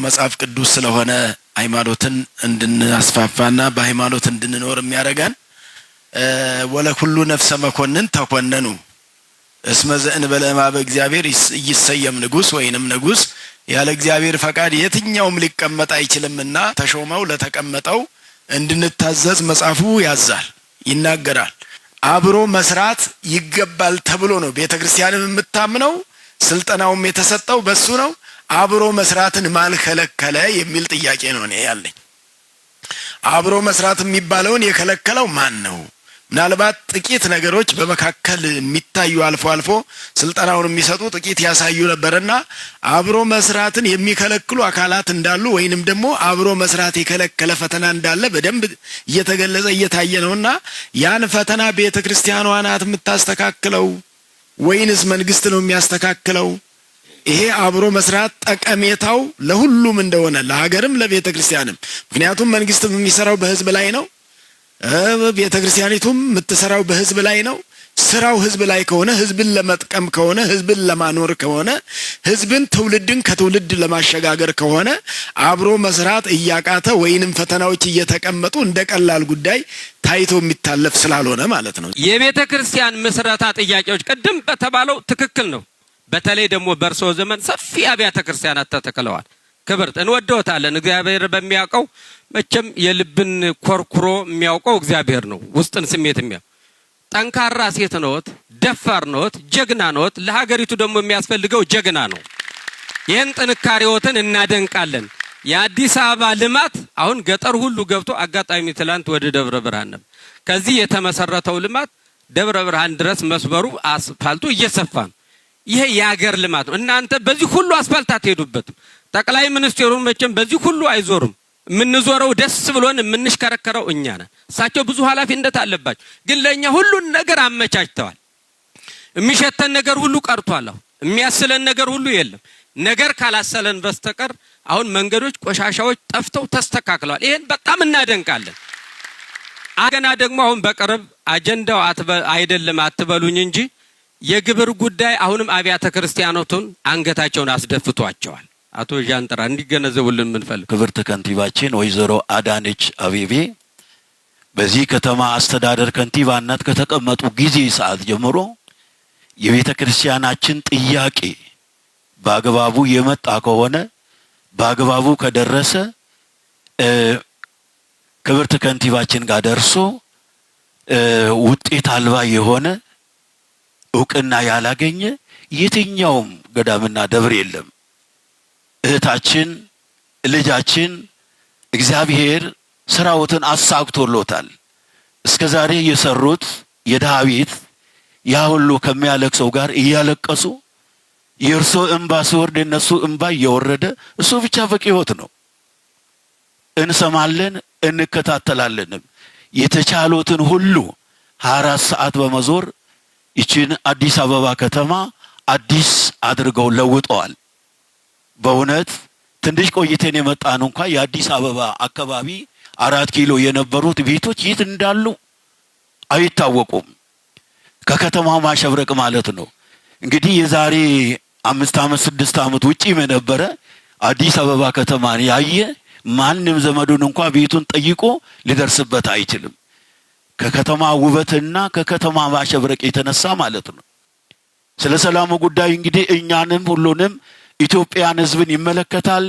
መጽሐፍ ቅዱስ ስለሆነ ሃይማኖትን እንድናስፋፋና በሃይማኖት እንድንኖር የሚያደርገን ወለኩሉ ነፍሰ መኮንን ተኮነኑ እስመ ዘእንበለ እምኀበ እግዚአብሔር ይሰየም ንጉስ ወይንም ንጉስ ያለ እግዚአብሔር ፈቃድ የትኛውም ሊቀመጥ አይችልምና ተሾመው ለተቀመጠው እንድንታዘዝ መጽሐፉ ያዛል ይናገራል። አብሮ መስራት ይገባል ተብሎ ነው ቤተክርስቲያንም የምታምነው ስልጣናውም የተሰጠው በሱ ነው። አብሮ መስራትን ማን ከለከለ የሚል ጥያቄ ነው እኔ ያለኝ። አብሮ መስራት የሚባለውን የከለከለው ማን ነው? ምናልባት ጥቂት ነገሮች በመካከል የሚታዩ አልፎ አልፎ ስልጣናውን የሚሰጡ ጥቂት ያሳዩ ነበርና አብሮ መስራትን የሚከለክሉ አካላት እንዳሉ ወይንም ደግሞ አብሮ መስራት የከለከለ ፈተና እንዳለ በደንብ እየተገለጸ እየታየ ነውና ያን ፈተና ቤተክርስቲያኗ ናት የምታስተካክለው ወይንስ መንግስት ነው የሚያስተካክለው? ይሄ አብሮ መስራት ጠቀሜታው ለሁሉም እንደሆነ ለሀገርም ለቤተክርስቲያንም፣ ምክንያቱም መንግስትም የሚሰራው በህዝብ ላይ ነው፣ ቤተክርስቲያኒቱም የምትሰራው በህዝብ ላይ ነው። ስራው ህዝብ ላይ ከሆነ ህዝብን ለመጥቀም ከሆነ ህዝብን ለማኖር ከሆነ ህዝብን ትውልድን ከትውልድ ለማሸጋገር ከሆነ አብሮ መስራት እያቃተ ወይንም ፈተናዎች እየተቀመጡ እንደቀላል ጉዳይ ታይቶ የሚታለፍ ስላልሆነ ማለት ነው። የቤተክርስቲያን መስራታ ጥያቄዎች ቅድም በተባለው ትክክል ነው። በተለይ ደግሞ በርሶ ዘመን ሰፊ አብያተ ክርስቲያናት ተተክለዋል። ክብርት እንወደውታለን። እግዚአብሔር በሚያውቀው መቼም የልብን ኮርኩሮ የሚያውቀው እግዚአብሔር ነው። ውስጥን ስሜት የሚያውቀው ጠንካራ ሴት ነዎት፣ ደፋር ነዎት፣ ጀግና ነዎት። ለሀገሪቱ ደግሞ የሚያስፈልገው ጀግና ነው። ይህን ጥንካሬዎትን እናደንቃለን። የአዲስ አበባ ልማት አሁን ገጠር ሁሉ ገብቶ አጋጣሚ ትላንት ወደ ደብረ ብርሃን ነበር። ከዚህ የተመሰረተው ልማት ደብረ ብርሃን ድረስ መስበሩ አስፋልቱ እየሰፋ ነው። ይሄ የሀገር ልማት ነው። እናንተ በዚህ ሁሉ አስፋልት አትሄዱበትም። ጠቅላይ ሚኒስትሩን መቼም በዚህ ሁሉ አይዞሩም። የምንዞረው ደስ ብሎን የምንሽከረከረው እኛ ነን። እሳቸው ብዙ ኃላፊነት አለባቸው፣ ግን ለኛ ሁሉን ነገር አመቻችተዋል። የሚሸተን ነገር ሁሉ ቀርቷል። አሁን የሚያስለን ነገር ሁሉ የለም። ነገር ካላሰለን በስተቀር አሁን መንገዶች፣ ቆሻሻዎች ጠፍተው ተስተካክለዋል። ይሄን በጣም እናደንቃለን። አገና ደግሞ አሁን በቅርብ አጀንዳው አይደለም አትበሉኝ እንጂ የግብር ጉዳይ አሁንም አብያተ ክርስቲያናቱን አንገታቸውን አስደፍቷቸዋል። አቶ ጃንጥራ እንዲገነዘቡልን ምንፈልግ ክብርት ከንቲባችን ወይዘሮ አዳነች አቤቤ በዚህ ከተማ አስተዳደር ከንቲባነት ከተቀመጡ ጊዜ ሰዓት ጀምሮ የቤተ ክርስቲያናችን ጥያቄ በአግባቡ የመጣ ከሆነ በአግባቡ ከደረሰ ክብርት ከንቲባችን ጋር ደርሶ ውጤት አልባ የሆነ እውቅና ያላገኘ የትኛውም ገዳምና ደብር የለም። እህታችን ልጃችን እግዚአብሔር ስራዎትን አሳክቶሎታል። እስከዛሬ የሰሩት የድሃ ቤት ያ ሁሉ ከሚያለቅሰው ጋር እያለቀሱ የእርሶ እንባ ሲወርድ የነሱ እንባ እየወረደ እሱ ብቻ በቂ ሕይወት ነው። እንሰማለን እንከታተላለንም። የተቻሉትን ሁሉ 24 ሰዓት በመዞር ይችን አዲስ አበባ ከተማ አዲስ አድርገው ለውጠዋል። በእውነት ትንሽ ቆይተን የመጣን እንኳን የአዲስ አበባ አካባቢ 4 ኪሎ የነበሩት ቤቶች የት እንዳሉ አይታወቁም። ከከተማው ማሸብረቅ ማለት ነው። እንግዲህ የዛሬ 5 ዓመት 6 ዓመት ውጪም የነበረ አዲስ አበባ ከተማን ያየ ማንም ዘመዱን እንኳን ቤቱን ጠይቆ ሊደርስበት አይችልም። ከከተማ ውበትና ከከተማ ማሸብረቅ የተነሳ ማለት ነው። ስለ ሰላሙ ጉዳይ እንግዲህ እኛንም ሁሉንም ኢትዮጵያን ህዝብን ይመለከታል።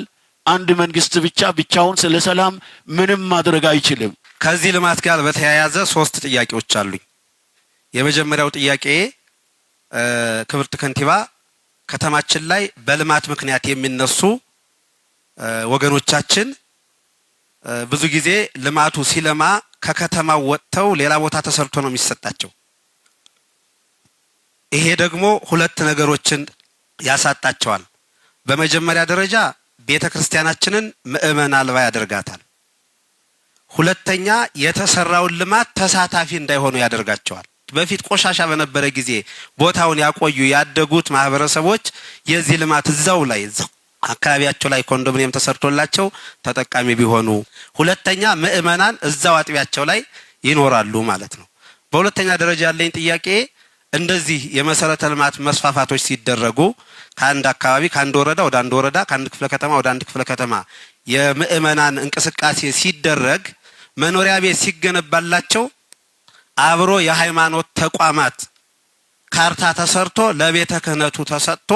አንድ መንግስት ብቻውን ስለ ሰላም ምንም ማድረግ አይችልም። ከዚህ ልማት ጋር በተያያዘ 3 ጥያቄዎች አሉኝ። የመጀመሪያው ጥያቄ ክብርት ከንቲባ ከተማችን ላይ በልማት ምክንያት የሚነሱ ወገኖቻችን ብዙ ጊዜ ልማቱ ሲለማ ከከተማው ወጥተው ሌላ ቦታ ተሰርቶ ነው የሚሰጣቸው። ይሄ ደግሞ 2 ነገሮችን ያሳጣቸዋል። በመጀመሪያ ደረጃ ቤተክርስቲያናችንን ምእመን አልባ ያደርጋታል። ሁለተኛ የተሰራውን ልማት ተሳታፊ እንዳይሆኑ ያደርጋቸዋል። በፊት ቆሻሻ በነበረ ጊዜ ቦታውን ያቆዩ ያደጉት ማህበረሰቦች የዚህ ልማት እዛው ላይ አካባቢያቸው ላይ ኮንዶሚኒየም ተሰርቶላቸው ተጠቃሚ ቢሆኑ፣ ሁለተኛ ምእመናን እዛው አጥቢያቸው ላይ ይኖራሉ ማለት ነው። በሁለተኛ ደረጃ ያለኝ ጥያቄ እንደዚህ የመሰረተ ልማት መስፋፋቶች ሲደረጉ ከአንድ አካባቢ ከአንድ ወረዳ ወደ አንድ ወረዳ ከአንድ ክፍለ ከተማ ወደ አንድ ክፍለ ከተማ የምእመናን እንቅስቃሴ ሲደረግ መኖሪያ ቤት ሲገነባላቸው አብሮ የሃይማኖት ተቋማት ካርታ ተሰርቶ ለቤተ ክህነቱ ተሰጥቶ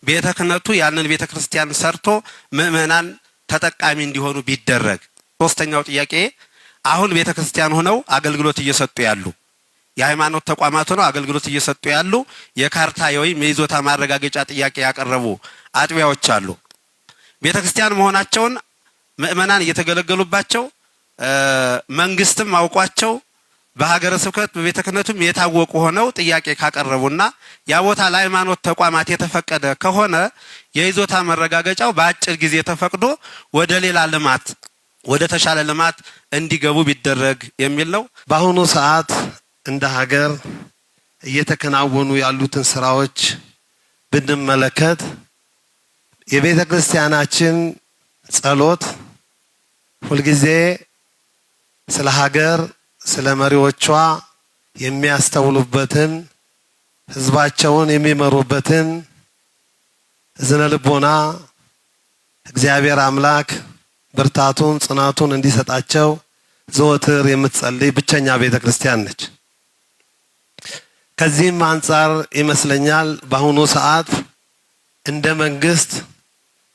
ቤተ ክህነቱ ያንን ቤተ ክርስቲያን ሰርቶ ምእመናን ተጠቃሚ እንዲሆኑ ቢደረግ። ሶስተኛው ጥያቄ አሁን ቤተ ክርስቲያን ሆነው አገልግሎት እየሰጡ ያሉ የሃይማኖት ተቋማት ሆነው አገልግሎት እየሰጡ ያሉ የካርታ ወይም የይዞታ ማረጋገጫ ጥያቄ ያቀረቡ አጥቢያዎች አሉ። ቤተ ክርስቲያን መሆናቸውን ምእመናን እየተገለገሉባቸው መንግስትም አውቋቸው በሀገረ ስብከት በቤተ ክህነቱም የታወቁ ሆነው ጥያቄ ካቀረቡና ያ ቦታ ለሃይማኖት ተቋማት የተፈቀደ ከሆነ የይዞታ መረጋገጫው በአጭር ጊዜ ተፈቅዶ ወደ ሌላ ልማት ወደ ተሻለ ልማት እንዲገቡ ቢደረግ የሚል ነው። በአሁኑ ሰዓት እንደ ሀገር እየተከናወኑ ያሉትን ስራዎች ብንመለከት የቤተ ክርስቲያናችን ጸሎት ሁልጊዜ ስለ ሀገር ስለ መሪዎቿ የሚያስተውሉበትን ህዝባቸውን የሚመሩበትን እዝነ ልቦና እግዚአብሔር አምላክ ብርታቱን ጽናቱን እንዲሰጣቸው ዘወትር የምትጸልይ ብቸኛ ቤተ ክርስቲያን ነች። ከዚህም አንጻር ይመስለኛል በአሁኑ ሰዓት እንደ መንግስት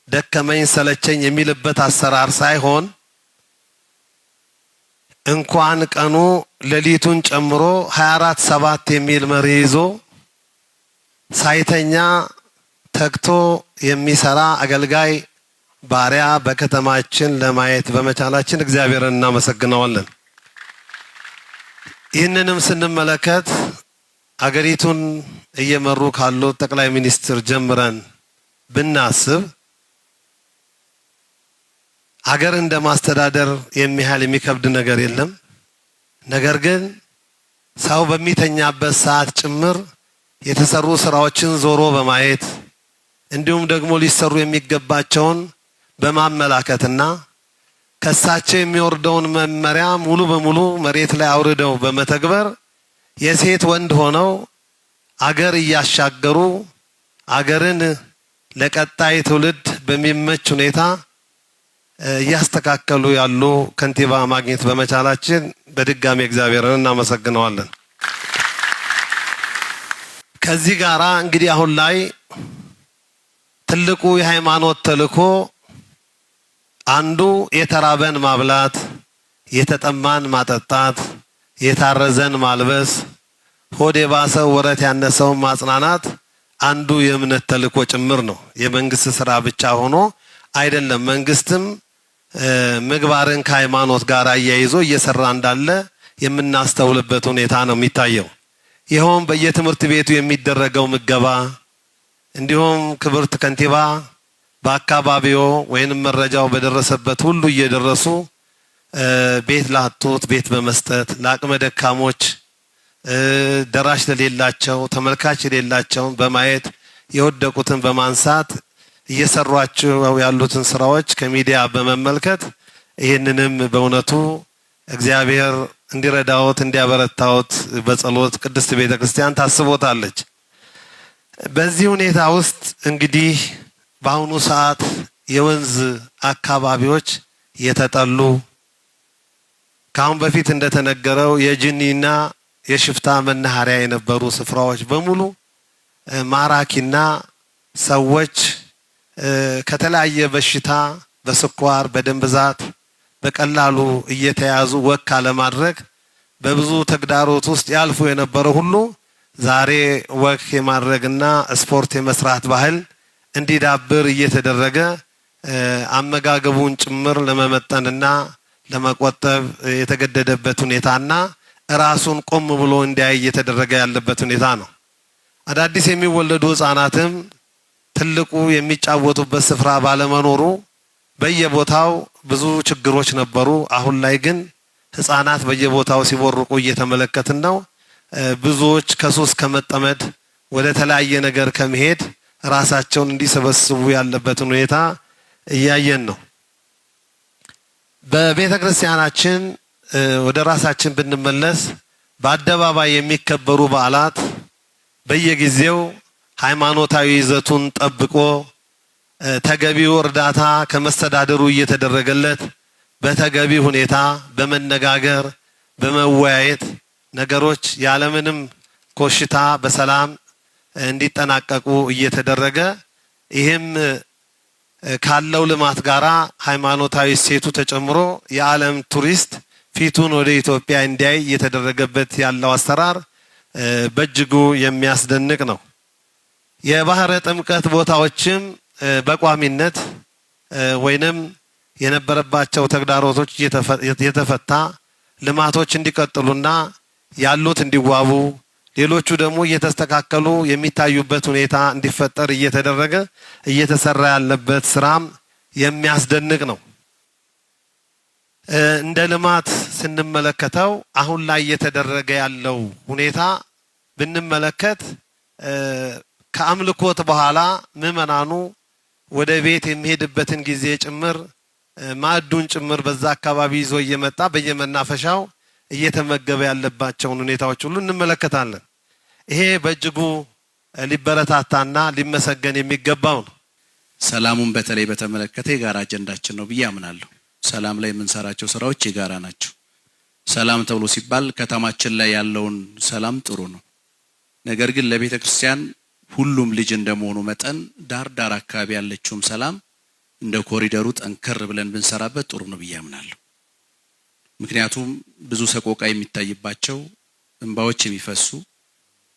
ደከመኝ ሰለቸኝ የሚልበት አሰራር ሳይሆን እንኳን ቀኑ ሌሊቱን ጨምሮ 24/7 የሚል መሪ ይዞ ሳይተኛ ተግቶ የሚሰራ አገልጋይ ባሪያ በከተማችን ለማየት በመቻላችን እግዚአብሔርን እናመሰግናለን። ይህንንም ስንመለከት አገሪቱን እየመሩ ካሉት ጠቅላይ ሚኒስትር ጀምረን ብናስብ ሀገር እንደማስተዳደር የሚያህል የሚከብድ ነገር የለም። ነገር ግን ሰው በሚተኛበት ሰዓት ጭምር የተሰሩ ስራዎችን ዞሮ በማየት እንዲሁም ደግሞ ሊሰሩ የሚገባቸውን በማመላከትና ከሳቸው የሚወርደውን መመሪያ ሙሉ በሙሉ መሬት ላይ አውርደው በመተግበር የሴት ወንድ ሆነው አገር እያሻገሩ አገርን ለቀጣይ ትውልድ በሚመች ሁኔታ እያስተካከሉ ያሉ ከንቲባ ማግኘት በመቻላችን በድጋሚ እግዚአብሔርን እናመሰግናለን። ከዚህ ጋራ እንግዲህ አሁን ላይ ትልቁ የሃይማኖት ተልእኮ አንዱ የተራበን ማብላት፣ የተጠማን ማጠጣት፣ የታረዘን ማልበስ፣ ሆድ የባሰው ወረት ያነሰው ማጽናናት አንዱ የእምነት ተልእኮ ጭምር ነው። የመንግስት ስራ ብቻ ሆኖ አይደለም። መንግስትም ምግባርን ከሃይማኖት ጋር አያይዞ እየሰራ እንዳለ የምናስተውልበት ሁኔታ ነው የሚታየው። ይኸውም በየትምህርት ቤቱ የሚደረገው ምገባ እንዲሁም ክብርት ከንቲባ በአካባቢው ወይንም መረጃው በደረሰበት ሁሉ እየደረሱ ቤት ላጡት ቤት በመስጠት ለአቅመ ደካሞች ደራሽ ለሌላቸው ተመልካች የሌላቸው በማየት የወደቁትን በማንሳት እየሰሯቸው ያሉትን ስራዎች ከሚዲያ በመመልከት ይህንንም በእውነቱ እግዚአብሔር እንዲረዳዎት እንዲያበረታዎት በጸሎት ቅድስት ቤተክርስቲያን ታስቦታለች። በዚህ ሁኔታ ውስጥ እንግዲህ በአሁኑ ሰዓት የወንዝ አካባቢዎች የተጠሉ ከአሁን በፊት እንደተነገረው የጅኒና የሽፍታ መናኸሪያ የነበሩ ስፍራዎች በሙሉ ማራኪና ሰዎች ከተለያየ በሽታ በስኳር በደም ብዛት በቀላሉ እየተያዙ ወክ ለማድረግ በብዙ ተግዳሮት ውስጥ ያልፉ የነበረ ሁሉ ዛሬ ወክ የማድረግና ስፖርት የመስራት ባህል እንዲዳብር እየተደረገ አመጋገቡን ጭምር ለመመጠንና ለመቆጠብ የተገደደበት ሁኔታና ራሱን ቆም ብሎ እንዲያይ እየተደረገ ያለበት ሁኔታ ነው። አዳዲስ የሚወለዱ ህፃናትም ትልቁ የሚጫወቱበት ስፍራ ባለመኖሩ በየቦታው ብዙ ችግሮች ነበሩ። አሁን ላይ ግን ህፃናት በየቦታው ሲቦርቁ እየተመለከትን ነው። ብዙዎች ከሱስ ከመጠመድ ወደ ተለያየ ነገር ከመሄድ ራሳቸውን እንዲሰበስቡ ያለበትን ሁኔታ እያየን ነው። በቤተ ክርስቲያናችን ወደ ራሳችን ብንመለስ በአደባባይ የሚከበሩ በዓላት በየጊዜው ሃይማኖታዊ ይዘቱን ጠብቆ ተገቢው እርዳታ ከመስተዳደሩ እየተደረገለት በተገቢ ሁኔታ በመነጋገር በመወያየት ነገሮች ያለምንም ኮሽታ በሰላም እንዲጠናቀቁ እየተደረገ ይህም ካለው ልማት ጋራ ሃይማኖታዊ ሴቱ ተጨምሮ የዓለም ቱሪስት ፊቱን ወደ ኢትዮጵያ እንዲያይ እየተደረገበት ያለው አሰራር በእጅጉ የሚያስደንቅ ነው። የባህረ ጥምቀት ቦታዎችም በቋሚነት ወይንም የነበረባቸው ተግዳሮቶች የተፈታ ልማቶች እንዲቀጥሉና ያሉት እንዲዋቡ ሌሎቹ ደግሞ እየተስተካከሉ የሚታዩበት ሁኔታ እንዲፈጠር እየተደረገ እየተሰራ ያለበት ስራም የሚያስደንቅ ነው። እንደ ልማት ስንመለከተው አሁን ላይ እየተደረገ ያለው ሁኔታ ብንመለከት ከአምልኮት በኋላ ምዕመናኑ ወደ ቤት የሚሄድበትን ጊዜ ጭምር ማዕዱን ጭምር በዛ አካባቢ ይዞ እየመጣ በየመናፈሻው እየተመገበ ያለባቸውን ሁኔታዎች ሁሉ እንመለከታለን። ይሄ በእጅጉ ሊበረታታና ሊመሰገን የሚገባው ነው። ሰላሙን በተለይ በተመለከተ የጋራ አጀንዳችን ነው ብዬ አምናለሁ። ሰላም ላይ የምንሰራቸው ስራዎች የጋራ ናቸው። ሰላም ተብሎ ሲባል ከተማችን ላይ ያለውን ሰላም ጥሩ ነው። ነገር ግን ለቤተ ክርስቲያን ሁሉም ልጅ እንደመሆኑ መጠን ዳር ዳር አካባቢ ያለችውም ሰላም እንደ ኮሪደሩ ጠንከር ብለን ብንሰራበት ጥሩ ነው ብዬ አምናለሁ። ምክንያቱም ብዙ ሰቆቃ የሚታይባቸው እንባዎች የሚፈሱ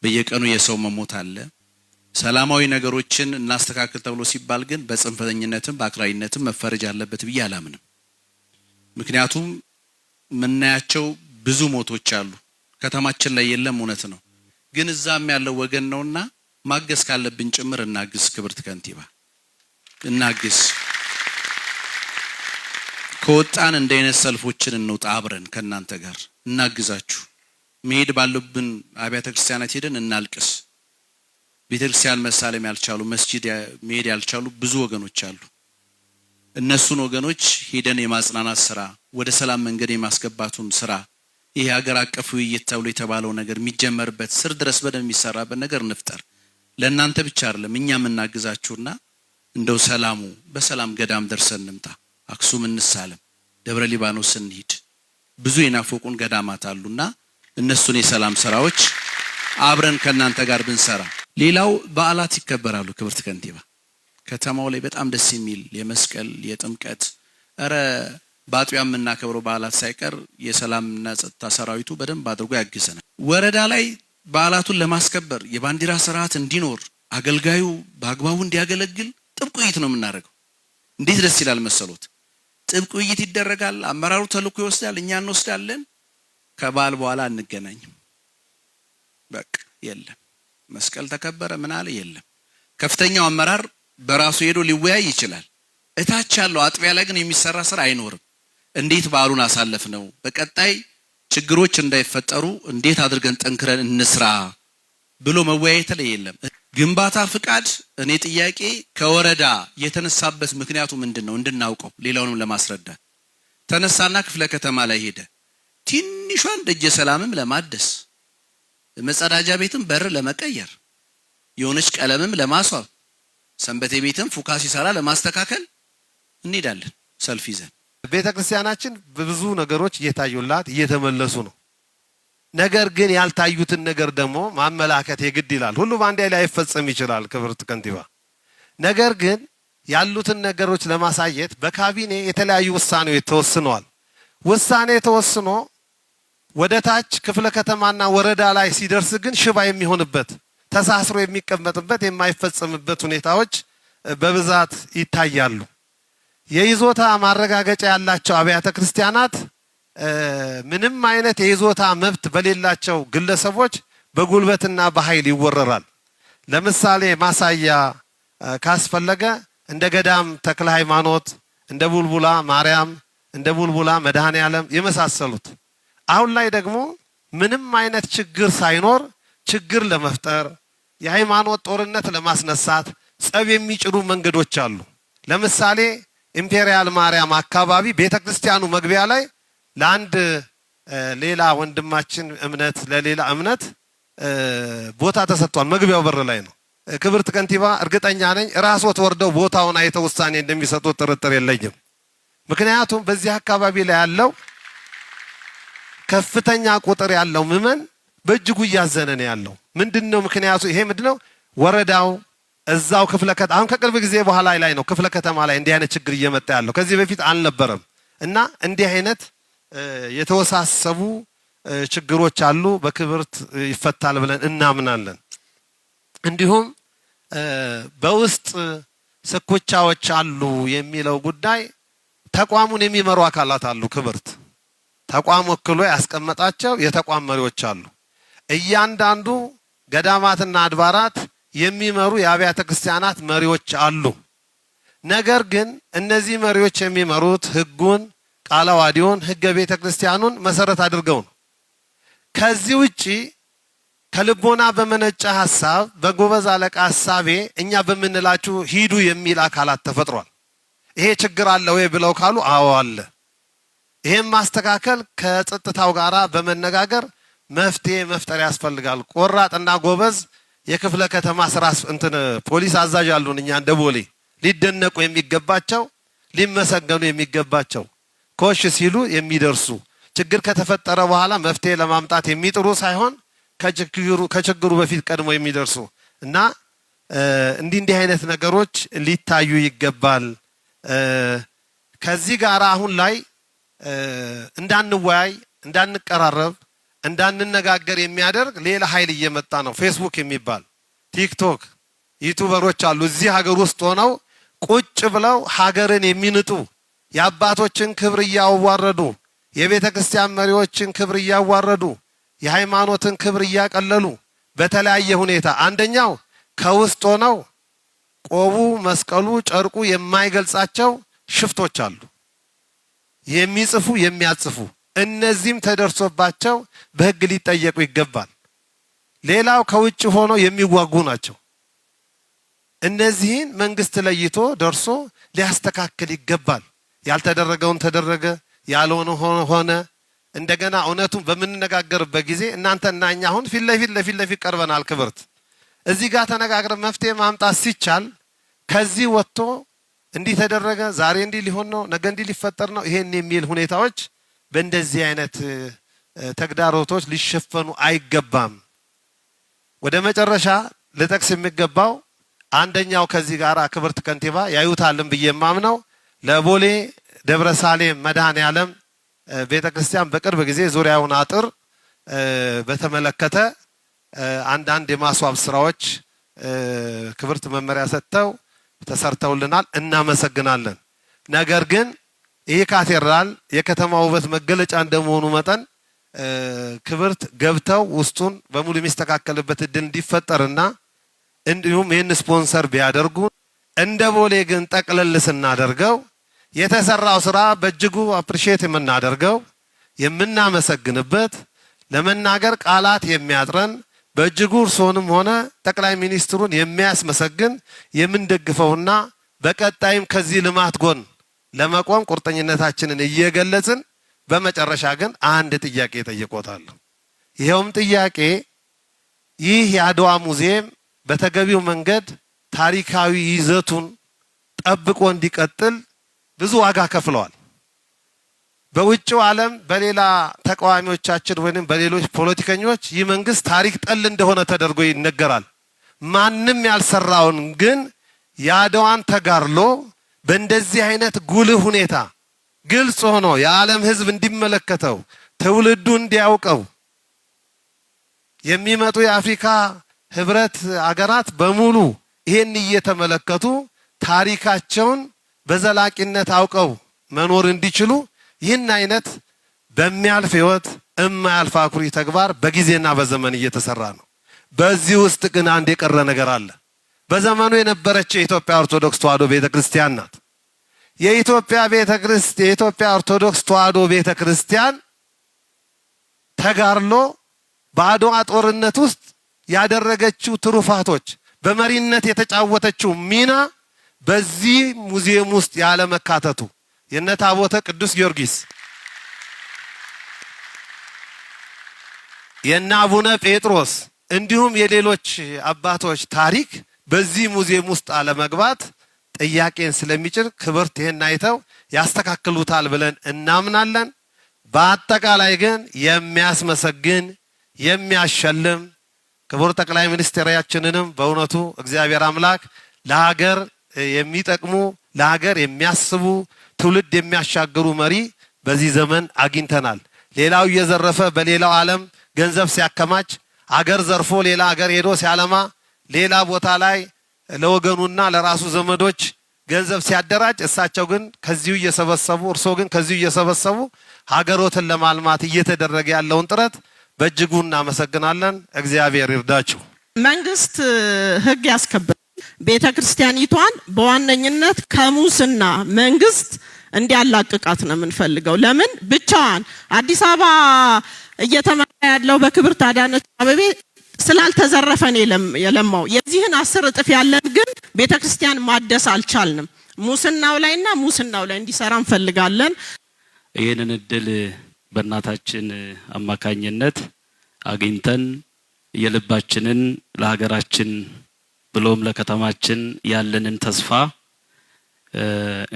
በየቀኑ የሰው መሞት አለ። ሰላማዊ ነገሮችን እናስተካክል ተብሎ ሲባል ግን በጽንፈተኝነትም በአክራሪነትም መፈረጅ አለበት ብዬ አላምንም። ምክንያቱም ምናያቸው ብዙ ሞቶች አሉ። ከተማችን ላይ የለም እውነት ነው፣ ግን እዛም ያለው ወገን ነውና ማገዝ ካለብን ጭምር እናግዝ። ክብርት ከንቲባ እናግዝ። ከወጣን እንደ አይነት ሰልፎችን እንውጣ፣ አብረን ከናንተ ጋር እናግዛችሁ። መሄድ ባለብን አብያተ ክርስቲያናት ሄደን እናልቅስ። ቤተክርስቲያን መሳለም ያልቻሉ መስጂድ መሄድ ያልቻሉ ብዙ ወገኖች አሉ። እነሱን ወገኖች ሄደን የማጽናናት ስራ፣ ወደ ሰላም መንገድ የማስገባቱን ስራ፣ ይሄ ሀገር አቀፍ ውይይት ተብሎ የተባለው ነገር የሚጀመርበት ስር ድረስ በደንብ የሚሰራበት ነገር እንፍጠር። ለእናንተ ብቻ አይደለም እኛም እናግዛችሁና እንደው ሰላሙ በሰላም ገዳም ደርሰን እንምጣ። አክሱም እንሳለም፣ ደብረ ሊባኖስ እንሂድ። ብዙ የናፈቁን ገዳማት አሉና እነሱን የሰላም ስራዎች አብረን ከናንተ ጋር ብንሰራ። ሌላው በዓላት ይከበራሉ። ክብርት ከንቲባ ከተማው ላይ በጣም ደስ የሚል የመስቀል የጥምቀት በአጥቢያ የምናከብረው በዓላት ሳይቀር የሰላምና ጸጥታ ሰራዊቱ በደንብ አድርጎ ያግዘናል። ወረዳ ላይ በዓላቱን ለማስከበር የባንዲራ ስርዓት እንዲኖር አገልጋዩ በአግባቡ እንዲያገለግል ጥብቅ ውይይት ነው የምናደርገው። እንዴት ደስ ይላል መሰሎት! ጥብቅ ውይይት ይደረጋል። አመራሩ ተልእኮ ይወስዳል፣ እኛ እንወስዳለን። ከበዓል በኋላ አንገናኝም። በቃ የለም መስቀል ተከበረ ምን አለ የለም። ከፍተኛው አመራር በራሱ ሄዶ ሊወያይ ይችላል። እታች ያለው አጥቢያ ላይ ግን የሚሰራ ስራ አይኖርም። እንዴት በዓሉን አሳለፍ ነው፣ በቀጣይ ችግሮች እንዳይፈጠሩ እንዴት አድርገን ጠንክረን እንስራ ብሎ መወያየት ላይ የለም። ግንባታ ፍቃድ እኔ ጥያቄ ከወረዳ የተነሳበት ምክንያቱ ምንድነው እንድናውቀው ሌላውንም ለማስረዳት ተነሳና ክፍለ ከተማ ላይ ሄደ። ትንሿን ደጀ ሰላምም ለማደስ መጸዳጃ ቤትም በር ለመቀየር የሆነች ቀለምም ለማስዋብ ሰንበቴ ቤትም ፉካ ሲሰራ ለማስተካከል እንሄዳለን ሰልፍ ይዘን። ቤተክርስቲያናችን በብዙ ነገሮች እየታዩላት እየተመለሱ ነው። ነገር ግን ያልታዩትን ነገር ደግሞ ማመላከት የግድ ይላል። ሁሉ ባንዴ ላይ አይፈጸም ይችላል ክብርት ከንቲባ። ነገር ግን ያሉትን ነገሮች ለማሳየት በካቢኔ የተለያዩ ውሳኔዎች ተወስነዋል። ውሳኔ ተወስኖ ወደ ታች ክፍለ ከተማና ወረዳ ላይ ሲደርስ ግን ሽባ የሚሆንበት ተሳስሮ የሚቀመጥበት የማይፈጸምበት ሁኔታዎች በብዛት ይታያሉ። የይዞታ ማረጋገጫ ያላቸው አብያተ ክርስቲያናት ምንም አይነት የይዞታ መብት በሌላቸው ግለሰቦች በጉልበትና በኃይል ይወረራል። ለምሳሌ ማሳያ ካስፈለገ እንደ ገዳም ተክለ ሃይማኖት፣ እንደ ቡልቡላ ማርያም፣ እንደ ቡልቡላ መድኃኔ ዓለም የመሳሰሉት። አሁን ላይ ደግሞ ምንም አይነት ችግር ሳይኖር ችግር ለመፍጠር የሃይማኖት ጦርነት ለማስነሳት ጸብ የሚጭሩ መንገዶች አሉ። ለምሳሌ ኢምፔሪያል ማርያም አካባቢ ቤተክርስቲያኑ መግቢያ ላይ ለአንድ ሌላ ወንድማችን እምነት ለሌላ እምነት ቦታ ተሰጥቷል። መግቢያው በር ላይ ነው። ክብርት ከንቲባ እርግጠኛ ነኝ ራስዎት ወርደው ቦታውን አይተው ውሳኔ እንደሚሰጡ ጥርጥር የለኝም። ምክንያቱም በዚህ አካባቢ ላይ ያለው ከፍተኛ ቁጥር ያለው ምዕመን በእጅጉ እያዘነ ነው ያለው። ምንድነው ምክንያቱ? ይሄ ምንድነው? ወረዳው እዛው ክፍለ ከተማ አሁን ከቅርብ ጊዜ በኋላ ላይ ነው ክፍለ ከተማ ላይ እንዲህ አይነት ችግር እየመጣ ያለው። ከዚህ በፊት አልነበረም። እና እንዲህ አይነት የተወሳሰቡ ችግሮች አሉ። በክብርት ይፈታል ብለን እናምናለን። እንዲሁም በውስጥ ስኩቻዎች አሉ የሚለው ጉዳይ ተቋሙን የሚመሩ አካላት አሉ። ክብርት ተቋም ወክሎ ያስቀመጣቸው የተቋም መሪዎች አሉ። እያንዳንዱ ገዳማትና አድባራት የሚመሩ የአብያተ ክርስቲያናት መሪዎች አሉ። ነገር ግን እነዚህ መሪዎች የሚመሩት ሕጉን፣ ቃለ ዓዋዲውን፣ ሕገ ቤተ ክርስቲያኑን መሰረት አድርገው ነው። ከዚህ ውጪ ከልቦና በመነጨ ሐሳብ በጎበዝ አለቃ ሐሳቤ እኛ በምንላችሁ ሂዱ የሚል አካላት ተፈጥሯል። ይሄ ችግር አለ ወይ ብለው ካሉ አዎ አለ። ይሄን ማስተካከል ከጸጥታው ጋራ በመነጋገር መፍትሄ መፍጠር ያስፈልጋል። ቆራጥና ጎበዝ የክፍለ ከተማ ስራ ፖሊስ አዛዥ አሉን። እኛ እንደ ቦሌ ሊደነቁ የሚገባቸው ሊመሰገኑ የሚገባቸው ኮሽ ሲሉ የሚደርሱ ችግር ከተፈጠረ በኋላ መፍትሄ ለማምጣት የሚጥሩ ሳይሆን ከችግሩ በፊት ቀድሞ የሚደርሱ እና እንዲህ አይነት ነገሮች ሊታዩ ይገባል። ከዚህ ጋር አሁን ላይ እንዳንወያይ፣ እንዳንቀራረብ፣ እንዳንነጋገር የሚያደርግ ሌላ ኃይል እየመጣ ነው። ፌስቡክ የሚባል ቲክቶክ ዩቲዩበሮች አሉ። እዚህ ሀገር ውስጥ ሆነው ቁጭ ብለው ሀገርን የሚንጡ የአባቶችን ክብር እያዋረዱ የቤተ ክርስቲያን መሪዎችን ክብር እያዋረዱ የሃይማኖትን ክብር እያቀለሉ በተለያየ ሁኔታ አንደኛው ከውስጥ ሆነው ቆቡ፣ መስቀሉ፣ ጨርቁ የማይገልጻቸው ሽፍቶች አሉ። የሚጽፉ የሚያጽፉ እነዚህም ተደርሶባቸው በሕግ ሊጠየቁ ይገባል። ሌላው ከውጭ ሆነው የሚዋጉ ናቸው። እነዚህን መንግስት ለይቶ ደርሶ ሊያስተካክል ይገባል። ያልተደረገውን ተደረገ፣ ያልሆነ ሆነ። እንደገና እውነቱን በምንነጋገርበት ጊዜ እናንተና እኛ አሁን ፊት ለፊት ቀርበናል። ክብርት እዚህ ጋር ተነጋግረን መፍትሄ ማምጣት ሲቻል ከዚህ ወጥቶ እንዲህ ተደረገ፣ ዛሬ እንዲህ ሊሆን ነው፣ ነገ እንዲህ ሊፈጠር ነው፣ ይሄን የሚል ሁኔታዎች በእንደዚህ አይነት ተግዳሮቶች ሊሸፈኑ አይገባም። ወደ መጨረሻ ልጠቅስ የሚገባው አንደኛው ከዚህ ጋር ክብርት ከንቲባ ያዩታልን ብዬ የማምነው ለቦሌ ደብረ ሳሌም መድኃኔ ዓለም ቤተ ክርስቲያን በቅርብ ጊዜ ዙሪያውን አጥር በተመለከተ አንዳንድ የማስዋብ ስራዎች ክብርት መመሪያ ሰጥተው ተሰርተውልናል፣ እናመሰግናለን። ነገር ግን ይህ ካቴድራል የከተማ ውበት መገለጫ እንደመሆኑ መጠን ክብርት ገብተው ውስጡን በሙሉ የሚስተካከልበት እድል እንዲፈጠርና እንዲሁም ይህን ስፖንሰር ቢያደርጉ እንደ ቦሌ ግን ጠቅለል ስናደርገው የተሰራው ስራ በእጅጉ አፕሪሼት የምናደርገው የምናመሰግንበት ለመናገር ቃላት የሚያጥረን በእጅጉ እርሶንም ሆነ ጠቅላይ ሚኒስትሩን የሚያስመሰግን የምንደግፈውና በቀጣይም ከዚህ ልማት ጎን ለመቆም ቁርጠኝነታችንን እየገለጽን በመጨረሻ ግን አንድ ጥያቄ ጠይቆታለሁ። ይኸውም ጥያቄ ይህ የአድዋ ሙዚየም በተገቢው መንገድ ታሪካዊ ይዘቱን ጠብቆ እንዲቀጥል ብዙ ዋጋ ከፍለዋል። በውጭው ዓለም በሌላ ተቃዋሚዎቻችን ወይንም በሌሎች ፖለቲከኞች ይህ መንግስት ታሪክ ጠል እንደሆነ ተደርጎ ይነገራል። ማንም ያልሰራውን ግን የአድዋን ተጋድሎ በእንደዚህ አይነት ጉልህ ሁኔታ ግልጽ ሆኖ የዓለም ሕዝብ እንዲመለከተው ትውልዱ እንዲያውቀው የሚመጡ የአፍሪካ ህብረት አገራት በሙሉ ይሄን እየተመለከቱ ታሪካቸውን በዘላቂነት አውቀው መኖር እንዲችሉ ይህን አይነት በሚያልፍ ህይወት የማያልፍ አኩሪ ተግባር በጊዜና በዘመን እየተሰራ ነው። በዚህ ውስጥ ግን አንድ የቀረ ነገር አለ። በዘመኑ የነበረች የኢትዮጵያ ኦርቶዶክስ ተዋሕዶ ቤተክርስቲያን ናት። የኢትዮጵያ ኦርቶዶክስ ተዋሕዶ ቤተክርስቲያን ተጋድሎ በአድዋ ጦርነት ውስጥ ያደረገችው ትሩፋቶች በመሪነት የተጫወተችው ሚና በዚህ ሙዚየም ውስጥ ያለ መካተቱ የነ ታቦተ ቅዱስ ጊዮርጊስ የነ አቡነ ጴጥሮስ እንዲሁም የሌሎች አባቶች ታሪክ በዚህ ሙዚየም ውስጥ አለመግባት ጥያቄን ስለሚጭር ክብርት ይሄን አይተው ያስተካክሉታል ብለን እናምናለን። በአጠቃላይ ግን የሚያስመሰግን የሚያሸልም ክቡር ጠቅላይ ሚኒስትራችንንም በእውነቱ እግዚአብሔር አምላክ ለሀገር የሚጠቅሙ ለሀገር የሚያስቡ ትውልድ የሚያሻግሩ መሪ በዚህ ዘመን አግኝተናል። ሌላው እየዘረፈ በሌላው ዓለም ገንዘብ ሲያከማች አገር ዘርፎ ሌላ አገር ሄዶ ሲያለማ ሌላ ቦታ ላይ ለወገኑና ለራሱ ዘመዶች ገንዘብ ሲያደራጅ እሳቸው ግን ከዚሁ እየሰበሰቡ እርሶ ግን ከዚሁ እየሰበሰቡ ሀገሮትን ለማልማት እየተደረገ ያለውን ጥረት በእጅጉ እናመሰግናለን። እግዚአብሔር ይርዳችሁ። መንግስት ህግ ያስከብራል። ቤተ ክርስቲያኒቷን በዋነኝነት ከሙስና መንግስት እንዲያላቅቃት ነው የምንፈልገው። ለምን ብቻዋን አዲስ አበባ እየተመራ ያለው በክብርት አዳነች አቤቤ ስላልተዘረፈን የለማው የዚህን 10 እጥፍ ያለን ግን ቤተ ክርስቲያን ማደስ አልቻልንም። ሙስናው ላይ እንዲሰራ እንፈልጋለን። ይህንን እድል በእናታችን አማካኝነት አግኝተን የልባችንን ለሀገራችን ብሎም ለከተማችን ያለንን ተስፋ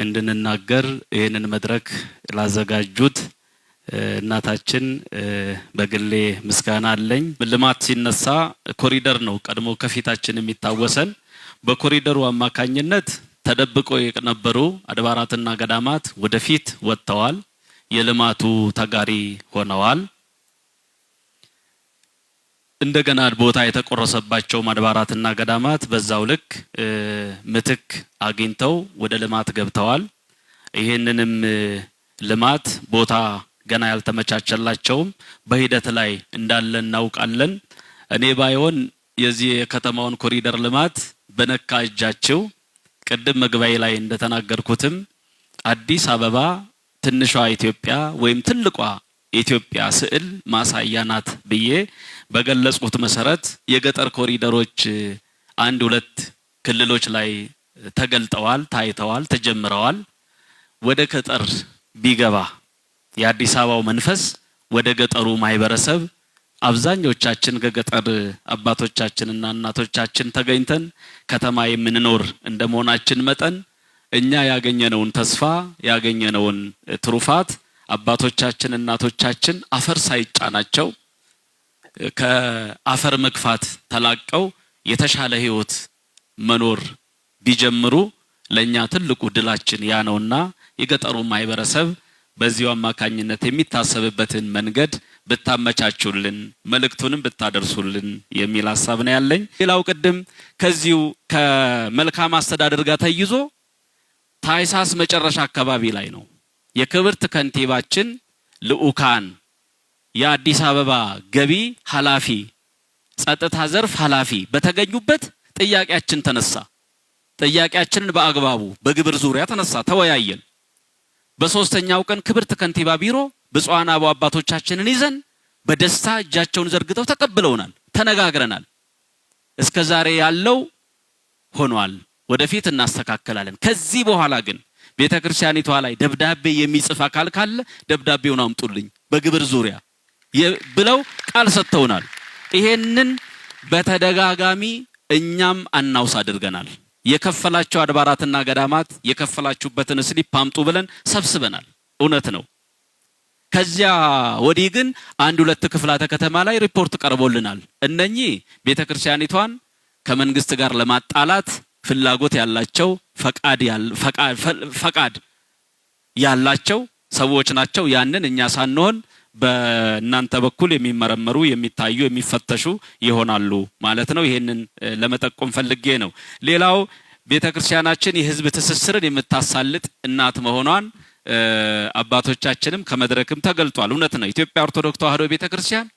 እንድንናገር ይህንን መድረክ ላዘጋጁት እናታችን በግሌ ምስጋና አለኝ። ልማት ሲነሳ ኮሪደር ነው ቀድሞ ከፊታችን የሚታወሰን። በኮሪደሩ አማካኝነት ተደብቆ የነበሩ አድባራትና ገዳማት ወደፊት ወጥተዋል፣ የልማቱ ተጋሪ ሆነዋል። እንደገና ቦታ የተቆረሰባቸው አድባራትና ገዳማት በዛው ልክ ምትክ አግኝተው ወደ ልማት ገብተዋል። ይሄንንም ልማት ቦታ ገና ያልተመቻቸላቸውም በሂደት ላይ እንዳለ እናውቃለን። እኔ ባይሆን የዚህ የከተማውን ኮሪደር ልማት በነካ እጃቸው ቅድም መግቢያ ላይ እንደተናገርኩትም አዲስ አበባ ትንሿ ኢትዮጵያ ወይም ትልቋ ኢትዮጵያ ስዕል ማሳያ ናት ብዬ በገለጽኩት መሰረት የገጠር ኮሪደሮች 1-2 ክልሎች ላይ ተገልጠዋል፣ ታይተዋል፣ ተጀምረዋል። ወደ ገጠር ቢገባ የአዲስ አበባው መንፈስ ወደ ገጠሩ ማህበረሰብ አብዛኞቻችን ከገጠር አባቶቻችንና እናቶቻችን ተገኝተን ከተማ የምንኖር እንደመሆናችን መጠን እኛ ያገኘነውን ተስፋ ያገኘነውን ትሩፋት አባቶቻችን እናቶቻችን አፈር ሳይጫናቸው ከአፈር መግፋት ተላቀው የተሻለ ህይወት መኖር ቢጀምሩ ለኛ ትልቁ ድላችን ያ ነውና የገጠሩ ማህበረሰብ በዚሁ አማካኝነት የሚታሰብበትን መንገድ ብታመቻቹልን መልእክቱንም ብታደርሱልን የሚል ሐሳብ ነው ያለኝ። ሌላው ቅድም ከዚሁ ከመልካም አስተዳደር ጋር ተይዞ ታይሳስ መጨረሻ አካባቢ ላይ ነው የክብርት ከንቲባችን ልኡካን የአዲስ አበባ ገቢ ኃላፊ ጸጥታ ዘርፍ ኃላፊ በተገኙበት ጥያቄያችን ተነሳ። ጥያቄያችንን በአግባቡ በግብር ዙሪያ ተነሳ፣ ተወያየን። በሶስተኛው ቀን ክብርት ከንቲባ ቢሮ ብፁዓን አባቶቻችንን ይዘን በደስታ እጃቸውን ዘርግተው ተቀብለውናል፣ ተነጋግረናል። እስከዛሬ ያለው ሆኗል፣ ወደፊት እናስተካክላለን። ከዚህ በኋላ ግን ቤተክርስቲያኒቷ ላይ ደብዳቤ የሚጽፍ አካል ካለ ደብዳቤውን አምጡልኝ በግብር ዙሪያ ብለው ቃል ሰጥተውናል። ይሄንን በተደጋጋሚ እኛም አናውስ አድርገናል። የከፈላቸው አድባራትና ገዳማት የከፈላችሁበትን ስሊፕ አምጡ ብለን ሰብስበናል። እውነት ነው። ከዚያ ወዲህ ግን 1-2 ክፍላተ ከተማ ላይ ሪፖርት ቀርቦልናል። እነኚህ ቤተክርስቲያኒቷን ከመንግስት ጋር ለማጣላት ፍላጎት ያላቸው ፈቃድ ያላቸው ሰዎች ናቸው። ያንን እኛ ሳንሆን በእናንተ በኩል የሚመረመሩ የሚታዩ የሚፈተሹ ይሆናሉ ማለት ነው። ይሄንን ለመጠቆም ፈልጌ ነው። ሌላው ቤተክርስቲያናችን የህዝብ ትስስርን የምታሳልጥ እናት መሆኗን አባቶቻችንም ከመድረክም ተገልጧል። እውነት ነው። ኢትዮጵያ ኦርቶዶክስ ተዋሕዶ ቤተክርስቲያን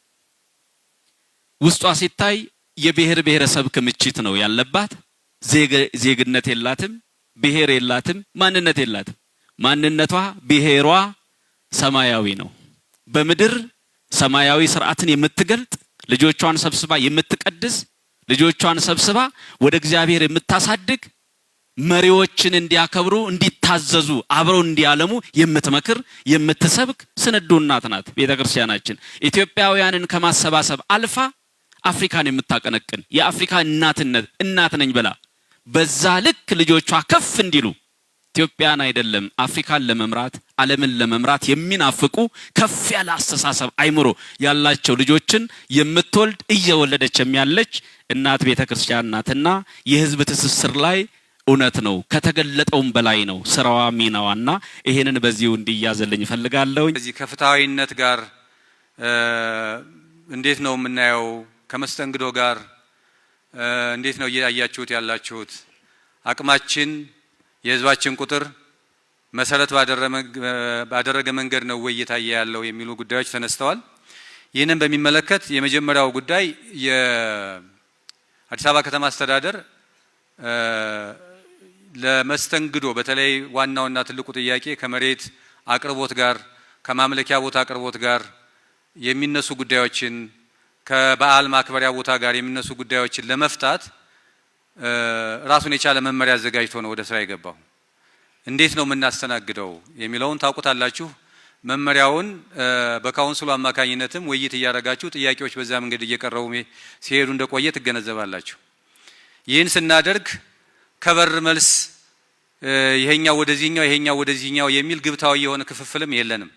ውስጧ ሲታይ የብሔር ብሔረሰብ ክምችት ነው ያለባት። ዜግነት የላትም፣ ብሔር የላትም፣ ማንነት የላትም። ማንነቷ ብሔሯ ሰማያዊ ነው። በምድር ሰማያዊ ስርዓትን የምትገልጥ ልጆቿን ሰብስባ የምትቀድስ ልጆቿን ሰብስባ ወደ እግዚአብሔር የምታሳድግ መሪዎችን እንዲያከብሩ እንዲታዘዙ አብረው እንዲያለሙ የምትመክር የምትሰብክ ስንዱ እናት ናት ቤተክርስቲያናችን። ኢትዮጵያውያንን ከማሰባሰብ አልፋ አፍሪካን የምታቀነቅን የአፍሪካ እናት ነኝ ብላ በዛ ልክ ልጆቿ ከፍ እንዲሉ ኢትዮጵያን አይደለም አፍሪካን ለመምራት ዓለምን ለመምራት የሚናፍቁ ከፍ ያለ አስተሳሰብ አይምሮ ያላቸው ልጆችን የምትወልድ እየወለደችም ያለች እናት ቤተክርስቲያን ናትና የህዝብ ትስስር ላይ እውነት ነው ከተገለጠውም በላይ ነው ስራዋ ሚናዋና ይሄንን በዚሁ እንዲያዘልኝ ፈልጋለሁ። እዚህ ከፍታዊነት ጋር እንዴት ነው የምናየው? ከመስተንግዶ ጋር እንዴት ነው እያያችሁት ያላችሁት? አቅማችን የህዝባችን ቁጥር መሰረት ባደረገ መንገድ ነው ወይ እየታየ ያለው የሚሉ ጉዳዮች ተነስተዋል። ይህንን በሚመለከት የመጀመሪያው ጉዳይ የአዲስ አበባ ከተማ አስተዳደር ለመስተንግዶ በተለይ ዋናውና ትልቁ ጥያቄ ከመሬት አቅርቦት ጋር ከማምለኪያ ቦታ አቅርቦት ጋር የሚነሱ ጉዳዮችን ከበዓል ማክበሪያ ቦታ ጋር የሚነሱ ጉዳዮችን ለመፍታት ራሱን የቻለ መመሪያ አዘጋጅቶ ነው ወደ ስራ የገባው። እንዴት ነው የምናስተናግደው የሚለውን ታውቁታላችሁ። መመሪያውን በካውንስሉ አማካኝነትም ውይይት እያደረጋችሁ ጥያቄዎች በዛ መንገድ እየቀረቡ ሲሄዱ እንደቆየ ትገነዘባላችሁ። ይህን ስናደርግ ከበር መልስ ይሄኛው ወደዚህኛው የሚል ግብታዊ የሆነ ክፍፍልም የለንም።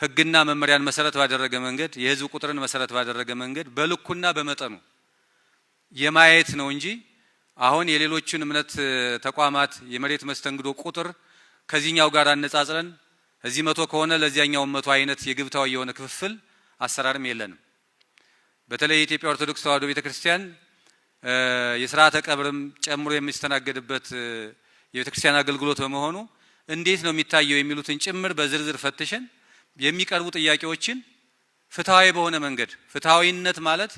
ህግና መመሪያን መሰረት ባደረገ መንገድ የህዝብ ቁጥርን መሰረት ባደረገ መንገድ በልኩና በመጠኑ የማየት ነው እንጂ አሁን የሌሎችን እምነት ተቋማት የመሬት መስተንግዶ ቁጥር ከዚህኛው ጋር አነጻጽረን እዚህ 100 ከሆነ ለዚያኛው 100 አይነት የግብታዊ የሆነ ክፍፍል አሰራርም የለንም። በተለይ የኢትዮጵያ ኦርቶዶክስ ተዋሕዶ ቤተክርስቲያን የሥርዓተ ቀብርም ጨምሮ የሚስተናገድበት የቤተክርስቲያን አገልግሎት በመሆኑ እንዴት ነው የሚታየው የሚሉትን ጭምር በዝርዝር ፈትሸን የሚቀርቡ ጥያቄዎችን ፍትሃዊ በሆነ መንገድ ፍትሃዊነት ማለት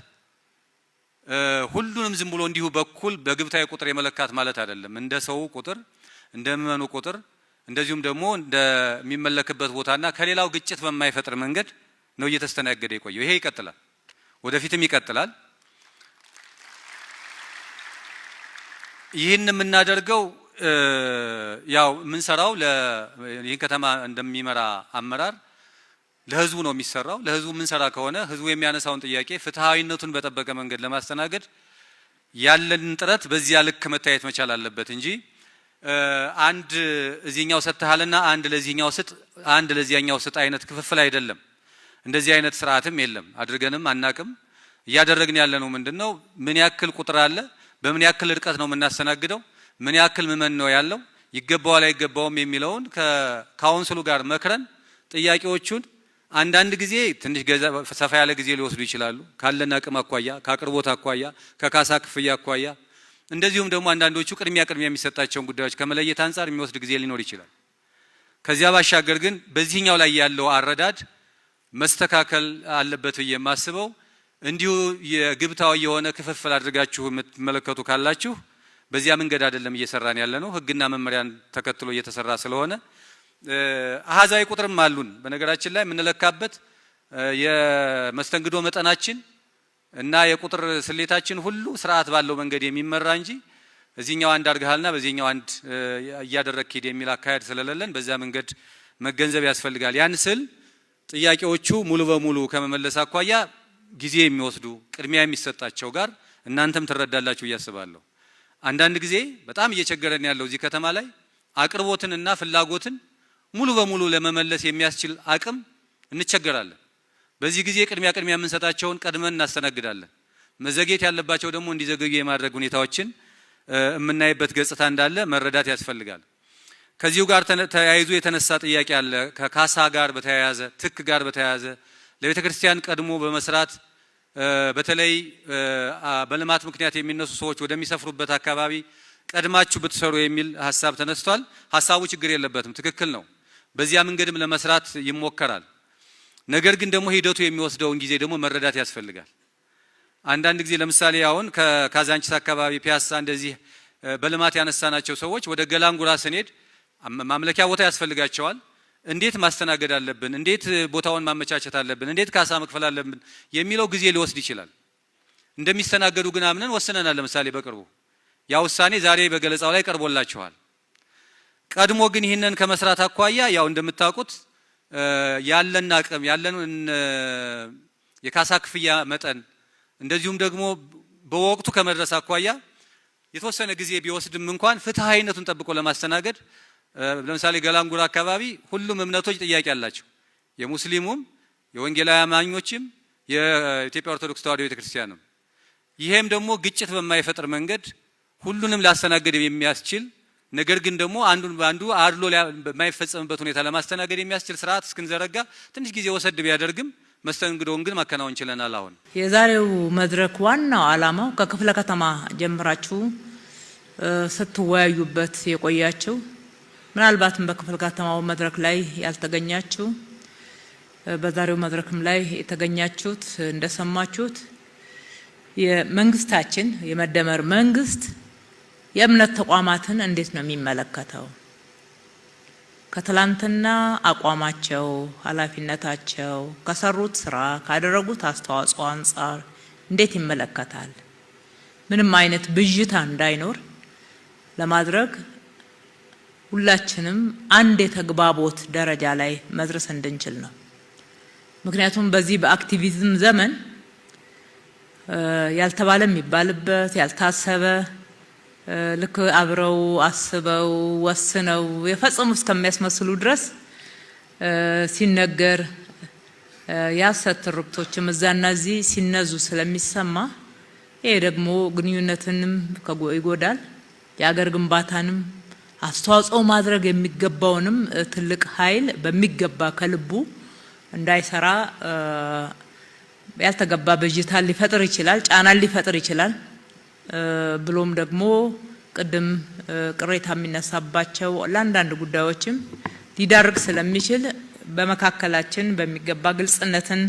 ሁሉንም ዝም ብሎ እንዲሁ በኩል በግብታዊ ቁጥር የመለካት ማለት አይደለም። እንደ ሰው ቁጥር እንደ ምዕመኑ ቁጥር እንደዚሁም ደግሞ እንደሚመለክበት ቦታና ከሌላው ግጭት በማይፈጥር መንገድ ነው እየተስተናገደ የቆየው። ይሄ ይቀጥላል፣ ወደፊትም ይቀጥላል። ይህን የምናደርገው ያው የምንሰራው ይህን ከተማ እንደሚመራ አመራር ለህዝቡ ነው የሚሰራው። ለህዝቡ የምንሰራ ከሆነ ህዝቡ የሚያነሳውን ጥያቄ ፍትሃዊነቱን በጠበቀ መንገድ ለማስተናገድ ያለን ጥረት በዚያ ልክ መታየት መቻል አለበት እንጂ አንድ እዚህኛው ሰጥተሃልና አንድ ለዚህኛው ስጥ አንድ ለዚያኛው ስጥ አይነት ክፍፍል አይደለም። እንደዚህ አይነት ስርዓትም የለም፣ አድርገንም አናቅም። እያደረግን ያለነው ምንድነው? ምን ያክል ቁጥር አለ፣ በምን ያክል ርቀት ነው የምናስተናግደው፣ ምን ያክል ምዕመን ነው ያለው፣ ይገባዋል አይገባውም የሚለውን ከካውንስሉ ጋር መክረን ጥያቄዎቹን አንዳንድ ጊዜ ትንሽ ሰፋ ያለ ጊዜ ሊወስዱ ይችላሉ ካለን አቅም አኳያ፣ ከአቅርቦት አኳያ፣ ከካሳ ክፍያ አኳያ፣ እንደዚሁም ደግሞ አንዳንዶቹ ቅድሚያ የሚሰጣቸውን ጉዳዮች ከመለየት አንፃር የሚወስድ ጊዜ ሊኖር ይችላል። ከዚያ ባሻገር ግን በዚህኛው ላይ ያለው አረዳድ መስተካከል አለበት ብዬ የማስበው እንዲሁ የግብታዊ የሆነ ክፍፍል አድርጋችሁ የምትመለከቱ ካላችሁ በዚያ መንገድ አይደለም እየሰራን ያለ ነው። ህግና መመሪያን ተከትሎ እየተሰራ ስለሆነ አሃዛዊ ቁጥርም አሉን። በነገራችን ላይ የምንለካበት የመስተንግዶ መጠናችን እና የቁጥር ስሌታችን ሁሉ ስርዓት ባለው መንገድ የሚመራ እንጂ እዚህኛው አንድ አድርገሃልና በዚህኛው አንድ እያደረክ ሄድ የሚል አካሄድ ስለሌለን በዛ መንገድ መገንዘብ ያስፈልጋል። ያን ስል ጥያቄዎቹ ሙሉ በሙሉ ከመመለስ አኳያ ጊዜ የሚወስዱ ቅድሚያ የሚሰጣቸው ጋር እናንተም ትረዳላችሁ እያስባለሁ። አንዳንድ ጊዜ በጣም እየቸገረን ያለው እዚህ ከተማ ላይ አቅርቦትንና ፍላጎትን ሙሉ በሙሉ ለመመለስ የሚያስችል አቅም እንቸገራለን። በዚህ ጊዜ ቅድሚያ የምንሰጣቸውን ቀድመን እናስተናግዳለን። መዘግየት ያለባቸው ደግሞ እንዲዘገዩ የማድረግ ሁኔታዎችን የምናይበት ገጽታ እንዳለ መረዳት ያስፈልጋል። ከዚሁ ጋር ተያይዞ የተነሳ ጥያቄ አለ። ከካሳ ጋር በተያያዘ ትክ ጋር በተያያዘ ለቤተ ክርስቲያን ቀድሞ በመስራት በተለይ በልማት ምክንያት የሚነሱ ሰዎች ወደሚሰፍሩበት አካባቢ ቀድማችሁ ብትሰሩ የሚል ሀሳብ ተነስቷል። ሀሳቡ ችግር የለበትም፣ ትክክል ነው። በዚያ መንገድም ለመስራት ይሞከራል። ነገር ግን ደግሞ ሂደቱ የሚወስደውን ጊዜ ደግሞ መረዳት ያስፈልጋል። አንዳንድ ጊዜ ለምሳሌ አሁን ከካዛንቺስ አካባቢ ፒያሳ እንደዚህ በልማት ያነሳናቸው ሰዎች ወደ ገላንጉራ ስንሄድ ማምለኪያ ቦታ ያስፈልጋቸዋል። እንዴት ማስተናገድ አለብን፣ እንዴት ቦታውን ማመቻቸት አለብን፣ እንዴት ካሳ መክፈል አለብን የሚለው ጊዜ ሊወስድ ይችላል። እንደሚስተናገዱ ግን አምነን ወስነናል። ለምሳሌ በቅርቡ ያ ውሳኔ ዛሬ በገለጻው ላይ ቀርቦላችኋል። ቀድሞ ግን ይህንን ከመስራት አኳያ ያው እንደምታውቁት ያለን አቅም ያለን የካሳ ክፍያ መጠን እንደዚሁም ደግሞ በወቅቱ ከመድረስ አኳያ የተወሰነ ጊዜ ቢወስድም እንኳን ፍትሃዊነቱን ጠብቆ ለማስተናገድ ለምሳሌ ገላንጉራ አካባቢ ሁሉም እምነቶች ጥያቄ አላቸው። የሙስሊሙም የወንጌላዊ አማኞችም የኢትዮጵያ ኦርቶዶክስ ተዋሕዶ ቤተክርስቲያንም። ይሄም ደግሞ ግጭት በማይፈጥር መንገድ ሁሉንም ላስተናገድ የሚያስችል ነገር ግን ደግሞ አንዱን ባንዱ አድሎ በማይፈጸምበት ሁኔታ ለማስተናገድ የሚያስችል ስርዓት እስክንዘረጋ ትንሽ ጊዜ ወሰድ ቢያደርግም መስተንግዶውን ግን ማከናወን ችለናል። አሁን የዛሬው መድረክ ዋናው ዓላማው ከክፍለ ከተማ ጀምራችሁ ስትወያዩበት የቆያችሁ ምናልባትም በክፍለ ከተማው መድረክ ላይ ያልተገኛችሁ በዛሬው መድረክም ላይ የተገኛችሁት እንደሰማችሁት የመንግስታችን የመደመር መንግስት የእምነት ተቋማትን እንዴት ነው የሚመለከተው? ከትላንትና አቋማቸው፣ ኃላፊነታቸው፣ ከሰሩት ስራ፣ ካደረጉት አስተዋጽኦ አንጻር እንዴት ይመለከታል? ምንም አይነት ብዥታ እንዳይኖር ለማድረግ ሁላችንም አንድ የተግባቦት ደረጃ ላይ መድረስ እንድንችል ነው። ምክንያቱም በዚህ በአክቲቪዝም ዘመን ያልተባለ የሚባልበት ያልታሰበ ልክ አብረው አስበው ወስነው የፈጸሙ እስከሚያስመስሉ ድረስ ሲነገር ያሰት ትርክቶችም እዛና እዚህ ሲነዙ ስለሚሰማ ይሄ ደግሞ ግንኙነትንም ይጎዳል፣ የአገር ግንባታንም አስተዋጽኦ ማድረግ የሚገባውንም ትልቅ ኃይል በሚገባ ከልቡ እንዳይሰራ ያልተገባ በጅታ ሊፈጥር ይችላል፣ ጫና ሊፈጥር ይችላል። ብሎም ደግሞ ቅድም ቅሬታ የሚነሳባቸው ለአንዳንድ ጉዳዮችም ሊዳርግ ስለሚችል በመካከላችን በሚገባ ግልጽነትን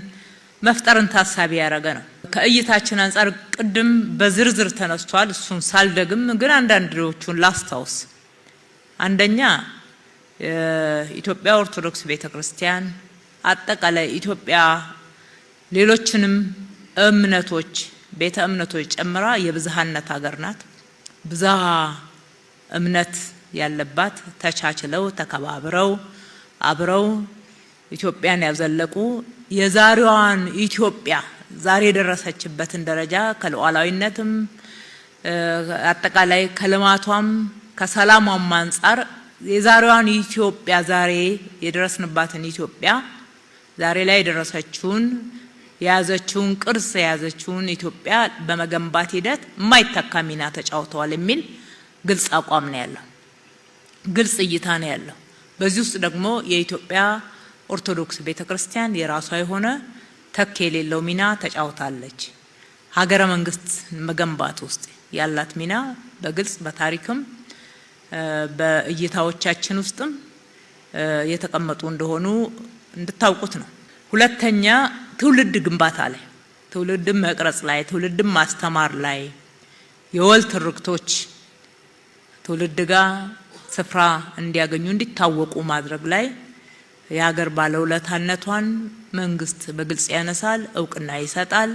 መፍጠርን ታሳቢ ያደረገ ነው። ከእይታችን አንጻር ቅድም በዝርዝር ተነስቷል። እሱን ሳልደግም ግን አንዳንዶቹን ላስታውስ። አንደኛ የኢትዮጵያ ኦርቶዶክስ ቤተክርስቲያን አጠቃላይ ኢትዮጵያ ሌሎችንም እምነቶች ቤተ እምነቶች ጨምራ የብዝሃነት ሀገር ናት። ብዝሃ እምነት ያለባት ተቻችለው ተከባብረው አብረው ኢትዮጵያን ያዘለቁ የዛሬዋን ኢትዮጵያ ዛሬ የደረሰችበትን ደረጃ ከሉዓላዊነትም አጠቃላይ ከልማቷም ከሰላሟም አንጻር የዛሬዋን ኢትዮጵያ ዛሬ የደረስንባትን ኢትዮጵያ ዛሬ ላይ የደረሰችውን የያዘችውን ቅርስ የያዘችውን ኢትዮጵያ በመገንባት ሂደት የማይተካ ሚና ተጫውተዋል የሚል ግልጽ አቋም ነው ያለው፣ ግልጽ እይታ ነው ያለው። በዚህ ውስጥ ደግሞ የኢትዮጵያ ኦርቶዶክስ ቤተክርስቲያን የራሷ የሆነ ተክ የሌለው ሚና ተጫውታለች። ሀገረ መንግስት መገንባት ውስጥ ያላት ሚና በግልጽ በታሪክም በእይታዎቻችን ውስጥም የተቀመጡ እንደሆኑ እንድታውቁት ነው። ሁለተኛ ትውልድ ግንባታ ላይ፣ ትውልድን መቅረጽ ላይ፣ ትውልድን ማስተማር ላይ የወል ትርክቶች ትውልድ ጋር ስፍራ እንዲያገኙ እንዲታወቁ ማድረግ ላይ የሀገር ባለውለታነቷን መንግስት በግልጽ ያነሳል፣ እውቅና ይሰጣል፣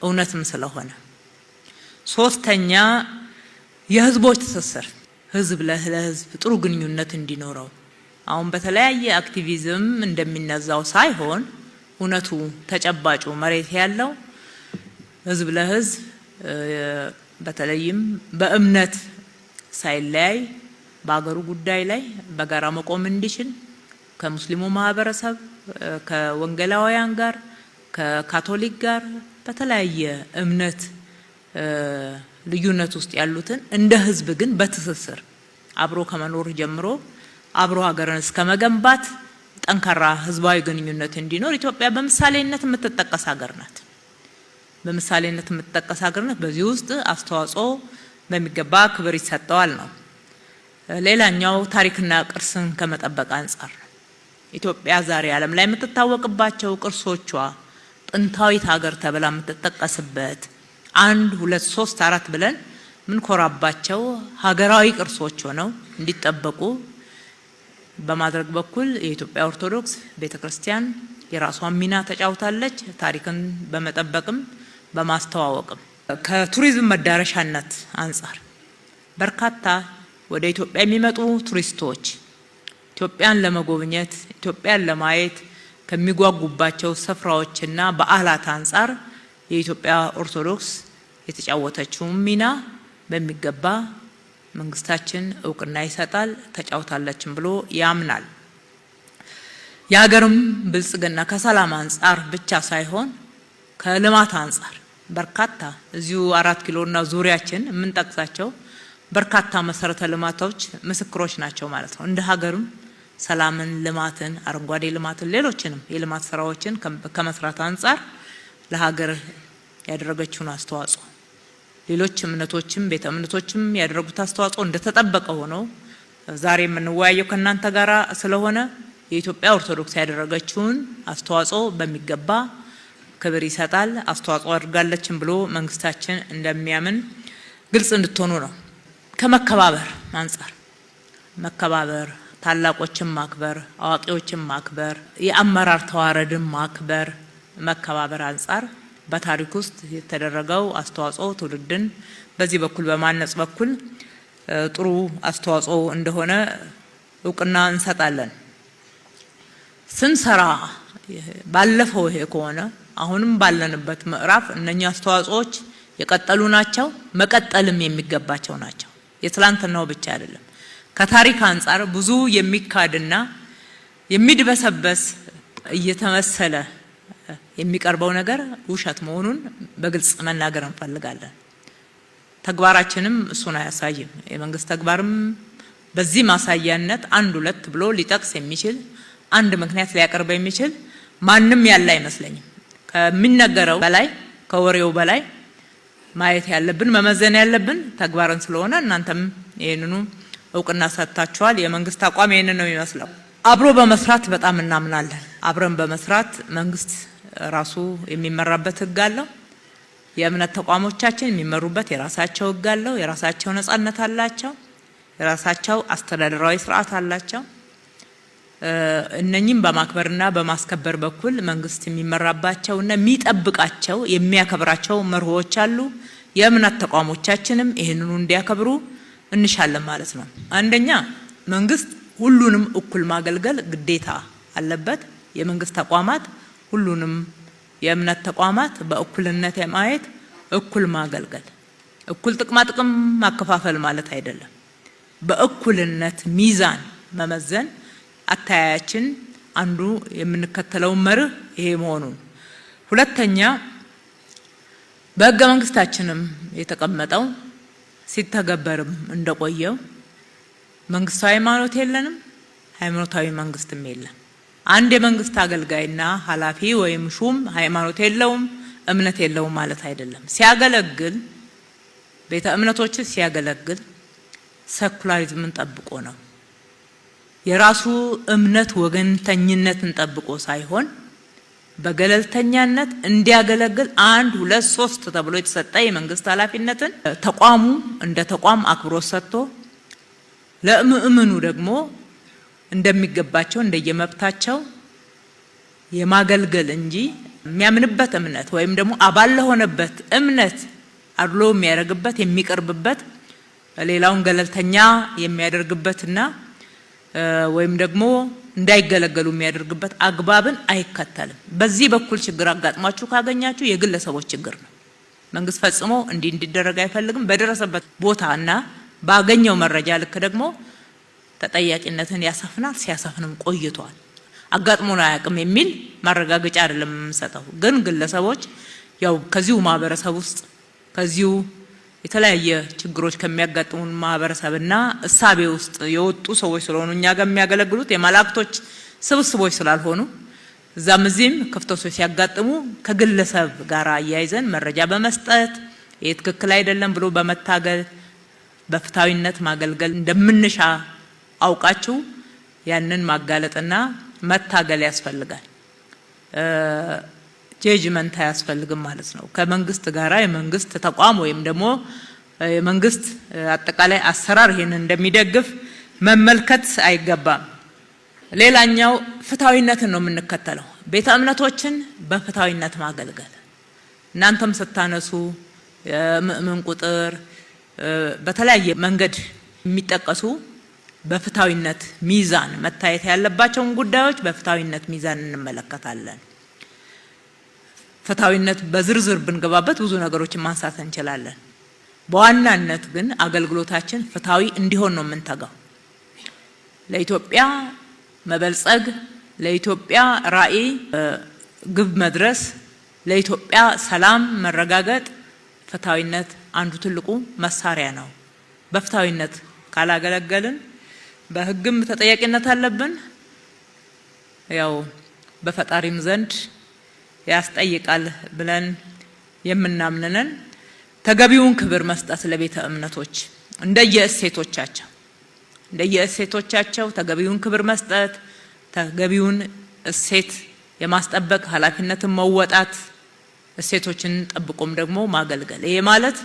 እውነትም ስለሆነ። ሶስተኛ የህዝቦች ትስስር፣ ህዝብ ለህዝብ ጥሩ ግንኙነት እንዲኖረው አሁን በተለያየ አክቲቪዝም እንደሚነዛው ሳይሆን እውነቱ ተጨባጩ መሬት ያለው ህዝብ ለህዝብ በተለይም በእምነት ሳይለያይ በአገሩ ጉዳይ ላይ በጋራ መቆም እንዲችል ከሙስሊሙ ማህበረሰብ ከወንጌላውያን ጋር ከካቶሊክ ጋር በተለያየ እምነት ልዩነት ውስጥ ያሉትን እንደ ህዝብ ግን በትስስር አብሮ ከመኖር ጀምሮ አብሮ ሀገርን እስከ መገንባት ጠንካራ ህዝባዊ ግንኙነት እንዲኖር ኢትዮጵያ በምሳሌነት የምትጠቀስ ሀገር ናት። በምሳሌነት የምትጠቀስ ሀገር ናት። በዚህ ውስጥ አስተዋጽኦ በሚገባ ክብር ይሰጠዋል ነው። ሌላኛው ታሪክና ቅርስን ከመጠበቅ አንጻር ኢትዮጵያ ዛሬ ዓለም ላይ የምትታወቅባቸው ቅርሶቿ ጥንታዊት ሀገር ተብላ የምትጠቀስበት 1 2 3 4 ብለን ምን ኮራባቸው ሀገራዊ ቅርሶች ሆነው እንዲጠበቁ በማድረግ በኩል የኢትዮጵያ ኦርቶዶክስ ቤተክርስቲያን የራሷን ሚና ተጫውታለች። ታሪክን በመጠበቅም በማስተዋወቅም ከቱሪዝም መዳረሻነት አንጻር በርካታ ወደ ኢትዮጵያ የሚመጡ ቱሪስቶች ኢትዮጵያን የኢትዮጵያ ኦርቶዶክስ የተጫወተችውን ሚና በሚገባ መንግስታችን እውቅና ይሰጣል፣ ተጫውታለችም ብሎ ያምናል። የሀገርም ብልጽግና ከሰላም አንጻር ብቻ ሳይሆን ከልማት አንጻር በርካታ እዚሁ 4 ኪሎና ዙሪያችን የምንጠቅሳቸው በርካታ መሰረተ ልማቶች ምስክሮች ናቸው ማለት ነው። እንደ ሀገርም ሰላምን፣ ልማትን፣ አረንጓዴ ልማትን፣ ሌሎችንም የልማት ስራዎችን ከመስራት አንጻር ለሀገር ያደረገችውን አስተዋጽኦ ሌሎች እምነቶችም ቤተ እምነቶችም ያደረጉት አስተዋጽኦ እንደተጠበቀ ሆኖ ዛሬ የምንወያየው ከናንተ ጋራ ስለሆነ የኢትዮጵያ ኦርቶዶክስ ያደረገችውን አስተዋጽኦ በሚገባ ክብር ይሰጣል፣ አስተዋጽኦ አድርጋለችም ብሎ መንግስታችን እንደሚያምን ግልጽ እንድትሆኑ ነው። ከመከባበር አንጻር መከባበር፣ ታላቆችን ማክበር፣ አዋቂዎችን ማክበር፣ የአመራር ተዋረድን ማክበር፣ መከባበር አንጻር በታሪክ ውስጥ የተደረገው አስተዋጽኦ ትውልድን በዚህ በኩል በማነጽ በኩል ጥሩ አስተዋጽኦ እንደሆነ እውቅና እንሰጣለን። ስንሰራ ባለፈው ይሄ ከሆነ አሁንም ባለንበት ምዕራፍ እነኛ አስተዋጽኦዎች የቀጠሉ ናቸው፣ መቀጠልም የሚገባቸው ናቸው። የትላንትናው ብቻ አይደለም። ከታሪክ አንጻር ብዙ የሚካድና የሚድበሰበስ እየተመሰለ የሚቀርበው ነገር ውሸት መሆኑን በግልጽ መናገር እንፈልጋለን። ተግባራችንም እሱን አያሳይም። የመንግስት ተግባርም በዚህ ማሳያነት 1-2 ብሎ ሊጠቅስ የሚችል አንድ ምክንያት ሊያቀርብ የሚችል ማንም ያለ አይመስለኝም። ከሚነገረው በላይ ከወሬው በላይ ማየት ያለብን መመዘን ያለብን ተግባርን ስለሆነ እናንተም ይሄንኑ እውቅና ሰጥታችኋል። የመንግስት አቋም ይሄንን ነው የሚመስለው። አብሮ በመስራት በጣም እናምናለን። አብረን በመስራት መንግስት ራሱ የሚመራበት ህግ አለው። የእምነት ተቋሞቻችን የሚመሩበት የራሳቸው ህግ አለው። የራሳቸው ነጻነት አላቸው። የራሳቸው አስተዳደራዊ ስርዓት አላቸው። እነኚህም በማክበርና በማስከበር በኩል መንግስት የሚመራባቸውና የሚጠብቃቸው የሚያከብራቸው መርሆዎች አሉ። የእምነት ተቋሞቻችንም ይህንኑ እንዲያከብሩ እንሻለን ማለት ነው። አንደኛ መንግስት ሁሉንም እኩል ማገልገል ግዴታ አለበት። የመንግስት ተቋማት ሁሉንም የእምነት ተቋማት በእኩልነት የማየት እኩል ማገልገል፣ እኩል ጥቅማ ጥቅም ማከፋፈል ማለት አይደለም። በእኩልነት ሚዛን መመዘን አታያችን አንዱ የምንከተለው መርህ ይሄ መሆኑን፣ ሁለተኛ በህገ መንግስታችንም የተቀመጠው ሲተገበርም እንደቆየው መንግስታዊ ሃይማኖት የለንም፣ ሃይማኖታዊ መንግስትም የለም። አንድ የመንግስት አገልጋይና ኃላፊ ወይም ሹም ሃይማኖት የለውም እምነት የለውም ማለት አይደለም። ሲያገለግል ቤተ እምነቶች ሲያገለግል ሴኩላሪዝምን ጠብቆ ነው። የራሱ እምነት ወገንተኝነትን ጠብቆ ሳይሆን በገለልተኛነት እንዲያገለግል 1 2 3 ተብሎ የተሰጠ የመንግስት ኃላፊነትን ተቋሙ እንደ ተቋም አክብሮት ሰጥቶ ለምእመኑ ደግሞ እንደሚገባቸው እንደየመብታቸው የማገልገል እንጂ የሚያምንበት እምነት ወይም ደግሞ አባል ለሆነበት እምነት አድሎ የሚያደርግበት የሚቀርብበት ሌላውን ገለልተኛ የሚያደርግበትና ወይም ደግሞ እንዳይገለገሉ የሚያደርግበት አግባብን አይከተልም። በዚህ በኩል ችግር አጋጥማችሁ ካገኛችሁ የግለሰቦች ችግር ነው። መንግስት ፈጽሞ እንዲደረግ አይፈልግም። በደረሰበት ቦታና ባገኘው መረጃ ልክ ደግሞ ተጠያቂነትን ያሰፍናል። ሲያሰፍንም ቆይቷል። አጋጥሞን አያውቅም የሚል ማረጋገጫ አይደለም የምንሰጠው። ግን ግለሰቦች ያው ከዚሁ ማህበረሰብ ውስጥ ከዚሁ የተለያየ ችግሮች ከሚያጋጥሙን ማህበረሰብና እሳቤ ውስጥ የወጡ ሰዎች ስለሆኑ እኛ ጋር የሚያገለግሉት የመላእክቶች ስብስቦች ስላልሆኑ እዛም እዚህም ክፍተቶች ሲያጋጥሙ ከግለሰብ ጋር አያይዘን መረጃ በመስጠት ይሄ ትክክል አይደለም ብሎ በመታገል በፍታዊነት ማገልገል እንደምንሻ አውቃችሁ ያንን ማጋለጥና መታገል ያስፈልጋል። ጀጅመንት አያስፈልግም ማለት ነው። ከመንግስት ጋራ የመንግስት ተቋም ወይም ደግሞ የመንግስት አጠቃላይ አሰራር ይሄን እንደሚደግፍ መመልከት አይገባም። ሌላኛው ፍታዊነትን ነው የምንከተለው። ቤተ እምነቶችን በፍታዊነት ማገልገል እናንተም ስታነሱ የምእመን ቁጥር በተለያየ መንገድ የሚጠቀሱ በፍታዊነት ሚዛን መታየት ያለባቸውን ጉዳዮች በፍታዊነት ሚዛን እንመለከታለን። ፍትሃዊነት በዝርዝር ብንገባበት ብዙ ነገሮችን ማንሳት እንችላለን። በዋናነት ግን አገልግሎታችን ፍትሃዊ እንዲሆን ነው የምንተጋው። ለኢትዮጵያ መበልጸግ፣ ለኢትዮጵያ ራዕይ ግብ መድረስ፣ ለኢትዮጵያ ሰላም መረጋገጥ ፍትሃዊነት አንዱ ትልቁ መሳሪያ ነው። በፍትሃዊነት ካላገለገልን በህግም ተጠያቂነት አለብን። ያው በፈጣሪም ዘንድ ያስጠይቃል ብለን የምናምነን ተገቢውን ክብር መስጠት ለቤተ እምነቶች እንደየእሴቶቻቸው ተገቢውን ክብር መስጠት፣ ተገቢውን እሴት የማስጠበቅ ኃላፊነትን መወጣት፣ እሴቶችን ጠብቆም ደግሞ ማገልገል። ይሄ ማለት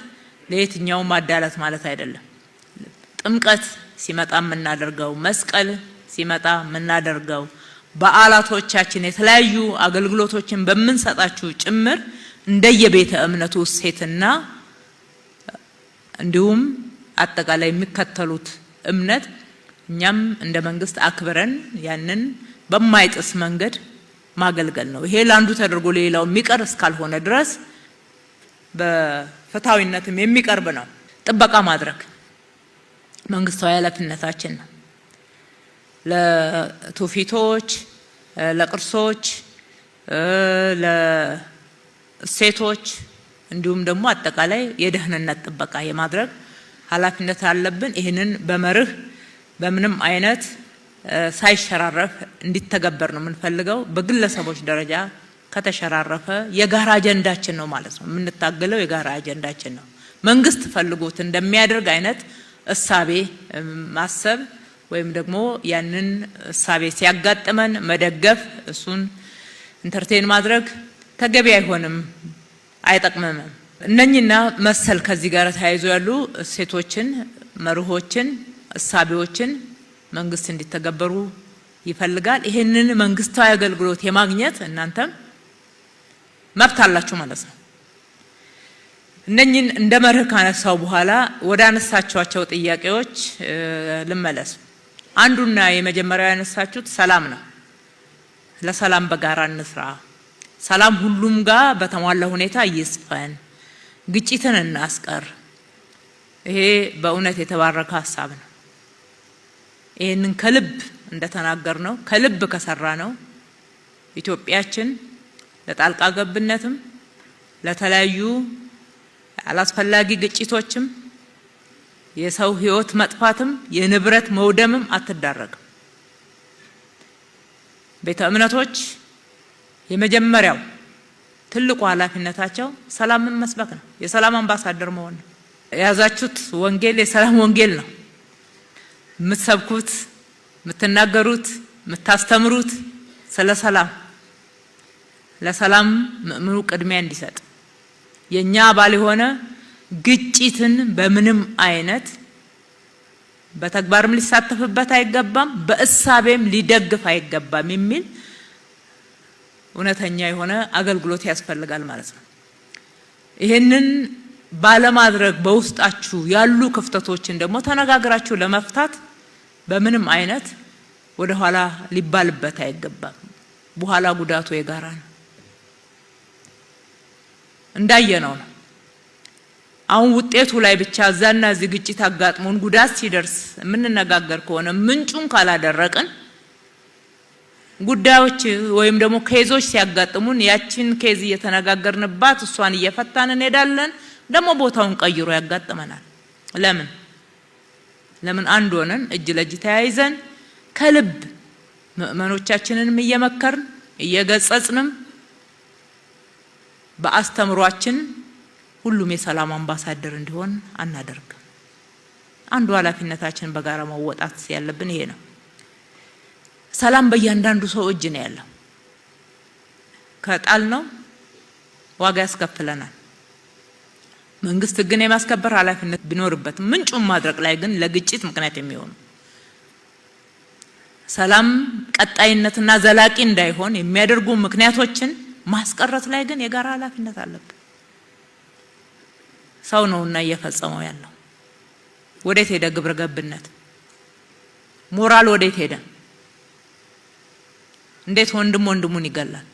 ለየትኛው ማዳላት ማለት አይደለም። ጥምቀት ሲመጣ የምናደርገው፣ መስቀል ሲመጣ የምናደርገው፣ በዓላቶቻችን የተለያዩ አገልግሎቶችን በምንሰጣችሁ ጭምር እንደየቤተ እምነቱ እሴትና እንዲሁም አጠቃላይ የሚከተሉት እምነት እኛም እንደ መንግስት አክብረን ያንን በማይጥስ መንገድ ማገልገል ነው። ይሄ ለአንዱ ተደርጎ ሌላው የሚቀር እስካልሆነ ድረስ በፍትሃዊነትም የሚቀርብ ነው። ጥበቃ ማድረግ መንግስታዊ ኃላፊነታችን ነው። ለትውፊቶች፣ ለቅርሶች፣ ለእሴቶች እንዲሁም ደግሞ አጠቃላይ የደህንነት ጥበቃ የማድረግ ኃላፊነት አለብን። ይህንን በመርህ በምንም አይነት ሳይሸራረፍ እንዲተገበር ነው የምንፈልገው። በግለሰቦች ደረጃ ከተሸራረፈ የጋራ አጀንዳችን ነው ማለት ነው። የምንታገለው የጋራ አጀንዳችን ነው። መንግስት ፈልጎት እንደሚያደርግ አይነት እሳቤ ማሰብ ወይም ደግሞ ያንን እሳቤ ሲያጋጥመን መደገፍ፣ እሱን ኢንተርቴን ማድረግ ተገቢ አይሆንም፣ አይጠቅምም። እነኚህና መሰል ከዚህ ጋር ተያይዞ ያሉ እሴቶችን፣ መርሆችን፣ እሳቤዎችን መንግስት እንዲተገበሩ ይፈልጋል። ይሄንን መንግስታዊ አገልግሎት የማግኘት እናንተም መብት አላችሁ ማለት ነው። እነኚህን እንደ መርህ ካነሳው በኋላ ወደ አነሳቸዋቸው ጥያቄዎች ልመለስ። አንዱና የመጀመሪያው ያነሳችሁት ሰላም ነው። ለሰላም በጋራ እንስራ፣ ሰላም ሁሉም ጋር በተሟላ ሁኔታ ይስፈን፣ ግጭትን እናስቀር። ይሄ በእውነት የተባረከ ሀሳብ ነው። ይሄንን ከልብ እንደተናገር ነው ከልብ ከሰራ ነው ኢትዮጵያችን ለጣልቃ ገብነትም ለተለያዩ አላስፈላጊ ግጭቶችም የሰው ህይወት መጥፋትም የንብረት መውደምም አትዳረግም። ቤተ እምነቶች የመጀመሪያው ትልቁ ኃላፊነታቸው ሰላምን መስበክ ነው። የሰላም አምባሳደር መሆን ነው። የያዛችሁት ወንጌል የሰላም ወንጌል ነው። የምትሰብኩት፣ የምትናገሩት፣ የምታስተምሩት ስለ ሰላም፣ ለሰላም ምእምኑ ቅድሚያ እንዲሰጥ የኛ አባል የሆነ ግጭትን በምንም አይነት በተግባርም ሊሳተፍበት አይገባም፣ በእሳቤም ሊደግፍ አይገባም የሚል እውነተኛ የሆነ አገልግሎት ያስፈልጋል ማለት ነው። ይሄንን ባለማድረግ በውስጣችሁ ያሉ ክፍተቶችን ደግሞ ተነጋግራችሁ ለመፍታት በምንም አይነት ወደ ኋላ ሊባልበት አይገባም። በኋላ ጉዳቱ የጋራ ነው። እንዳየነው ነው። አሁን ውጤቱ ላይ ብቻ እዛና እዚህ ግጭት አጋጥሞን ጉዳት ሲደርስ የምንነጋገር ከሆነ ምንጩን ካላደረቅን ጉዳዮች ወይም ደግሞ ኬዞች ሲያጋጥሙን ያችን ኬዝ እየተነጋገርንባት እሷን እየፈታን እንሄዳለን። ደግሞ ቦታውን ቀይሮ ያጋጥመናል። ለምን አንድ ሆነን እጅ ለእጅ ተያይዘን ከልብ ምእመኖቻችንንም እየመከርን እየገጸጽንም በአስተምሯችን ሁሉም የሰላም አምባሳደር እንዲሆን አናደርግም። አንዱ ኃላፊነታችን በጋራ መወጣት ያለብን ይሄ ነው። ሰላም በእያንዳንዱ ሰው እጅ ነው ያለው። ከጣል ነው ዋጋ ያስከፍለናል። መንግስት ግን የማስከበር ኃላፊነት ቢኖርበት ምንጩን ማድረቅ ላይ ግን ለግጭት ምክንያት የሚሆኑ ሰላም ቀጣይነትና ዘላቂ እንዳይሆን የሚያደርጉ ምክንያቶችን ማስቀረት ላይ ግን የጋራ ኃላፊነት አለበት። ሰው ነውና እየፈጸመው ያለው። ወዴት ሄደ ግብረ ገብነት? ሞራል ወዴት ሄደ? እንዴት ወንድሙን ይገላል?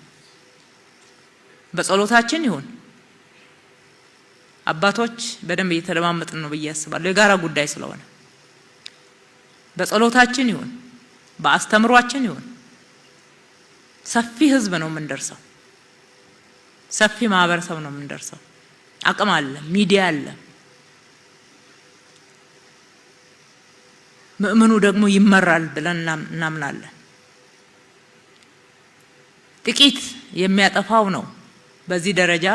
በጸሎታችን ይሁን አባቶች በደንብ እየተለማመጥን ነው ብዬ አስባለሁ። የጋራ ጉዳይ ስለሆነ በጸሎታችን ይሁን በአስተምሯችን ይሁን ሰፊ ህዝብ ነው የምንደርሰው። ሰፊ ማህበረሰብ ነው የምንደርሰው። አቅም አለ፣ ሚዲያ አለ። ምእመኑ ደግሞ ይመራል ብለን እናምናለን። ጥቂት የሚያጠፋው ነው በዚህ ደረጃ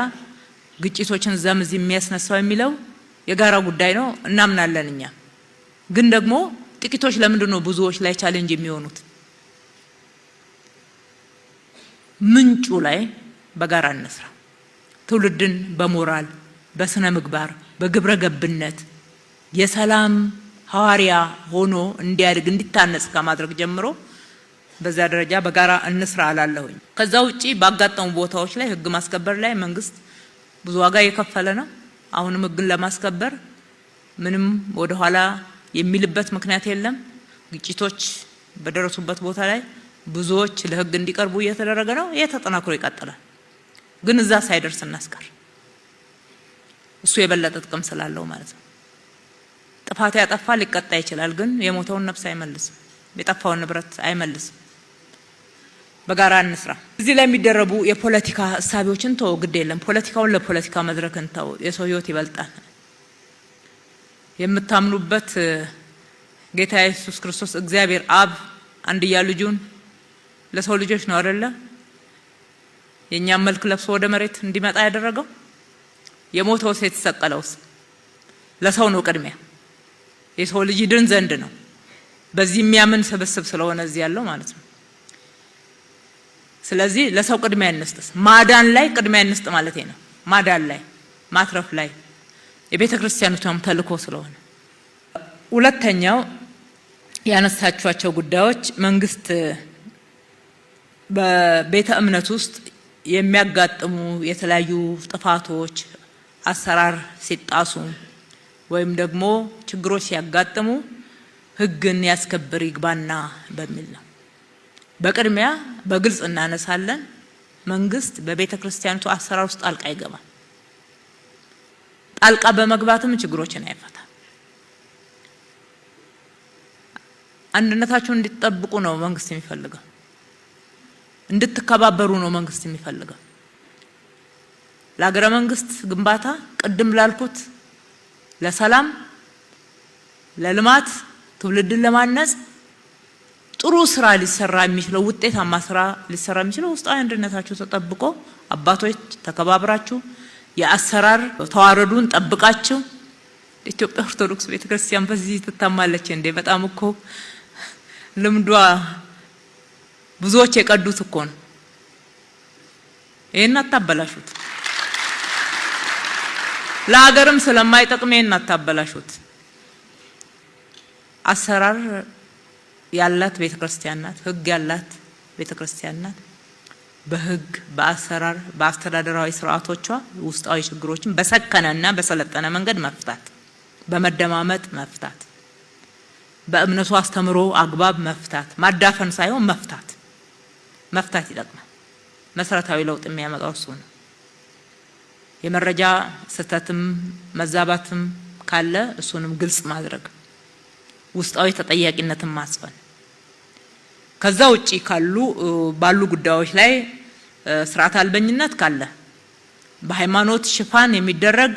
ግጭቶችን ዘምዝ የሚያስነሳው የሚለው የጋራ ጉዳይ ነው እናምናለን። እኛ ግን ደግሞ ጥቂቶች ለምንድን ነው ብዙዎች ላይ ቻሌንጅ የሚሆኑት? ምንጩ ላይ በጋራ እንስራ። ትውልድን በሞራል በስነ ምግባር በግብረ ገብነት የሰላም ሐዋርያ ሆኖ እንዲያድግ እንዲታነጽ ከማድረግ ጀምሮ በዛ ደረጃ በጋራ እንስራ አላለሁኝ። ከዛ ውጪ ባጋጠሙ ቦታዎች ላይ ህግ ማስከበር ላይ መንግስት ብዙ ዋጋ የከፈለ ነው። አሁንም ህግን ለማስከበር ምንም ወደ ኋላ የሚልበት ምክንያት የለም። ግጭቶች በደረሱበት ቦታ ላይ ብዙዎች ለህግ እንዲቀርቡ እየተደረገ ነው። ተጠናክሮ ይቀጥላል። ግን እዛ ሳይደርስ እናስቀር። እሱ የበለጠ ጥቅም ስላለው ማለት ነው። ጥፋት ያጠፋ ሊቀጣ ይችላል፣ ግን የሞተውን ነፍስ አይመልስም፣ የጠፋውን ንብረት አይመልስም። በጋራ እንስራ። እዚህ ላይ የሚደረቡ የፖለቲካ ሐሳቦችን ተው፣ ግድ የለም። ፖለቲካውን ለፖለቲካ መድረክ እንተው። የሰው ህይወት ይበልጣል። የምታምኑበት ጌታ ኢየሱስ ክርስቶስ እግዚአብሔር አብ አንድያ ልጁን ለሰው ልጆች ነው አይደለ የኛም መልክ ለብሶ ወደ መሬት እንዲመጣ ያደረገው? የሞተው ሴት ተሰቀለውስ ለሰው ነው ቅድሚያ። የሰው ልጅ ድን ዘንድ ነው። በዚህ የሚያምን ስብስብ ስለሆነ እዚህ ያለው ማለት ነው። ስለዚህ ለሰው ቅድሚያ እንስጥ። ማዳን ላይ ቅድሚያ እንስጥ ማለት ነው። ማዳን ላይ ማትረፍ ላይ የቤተ ክርስቲያኑም ተልእኮ ስለሆነ። ሁለተኛው ያነሳችኋቸው ጉዳዮች መንግስት በቤተ እምነት ውስጥ የሚያጋጥሙ የተለያዩ ጥፋቶች አሰራር ሲጣሱ ወይም ደግሞ ችግሮች ሲያጋጥሙ ህግን ያስከብር ይግባና በሚል ነው። በቅድሚያ በግልጽ እናነሳለን። መንግስት በቤተ ክርስቲያኒቱ አሰራር ውስጥ ጣልቃ ይገባል። ጣልቃ በመግባትም ችግሮችን አይፈታም። አንድነታችሁን እንድትጠብቁ ነው መንግስት የሚፈልገው። እንድትከባበሩ ነው መንግስት የሚፈልገው። ለሀገረ መንግስት ግንባታ ቅድም ላልኩት ለሰላም፣ ለልማት፣ ትውልድን ለማነጽ ጥሩ ስራ ሊሰራ የሚችለው ውጤታማ ስራ ሊሰራ የሚችለው ውስጣዊ አንድነታችሁ ተጠብቆ አባቶች ተከባብራችሁ የአሰራር ተዋረዱን ጠብቃችሁ። ኢትዮጵያ ኦርቶዶክስ ቤተክርስቲያን በዚህ ትታማለች እንዴ? በጣም እኮ ልምዷ ብዙዎች የቀዱት እኮ ነው። ይሄን አታበላሹት። ለሀገርም ስለማይጠቅም ይሄን አታበላሹት። አሰራር ያላት ቤተክርስቲያን ናት። ህግ ያላት ቤተክርስቲያን ናት። በህግ በአሰራር በአስተዳደራዊ ስርዓቶቿ ውስጣዊ ችግሮችን በሰከነና በሰለጠነ መንገድ መፍታት፣ በመደማመጥ መፍታት፣ በእምነቱ አስተምሮ አግባብ መፍታት፣ ማዳፈን ሳይሆን መፍታት ይጠቅማል። መሰረታዊ ለውጥ የሚያመጣው እሱ ነው። የመረጃ ስህተትም መዛባትም ካለ እሱንም ግልጽ ማድረግ፣ ውስጣዊ ተጠያቂነትን ማስፈን። ከዛ ውጪ ባሉ ጉዳዮች ላይ ስርዓት አልበኝነት ካለ፣ በሃይማኖት ሽፋን የሚደረግ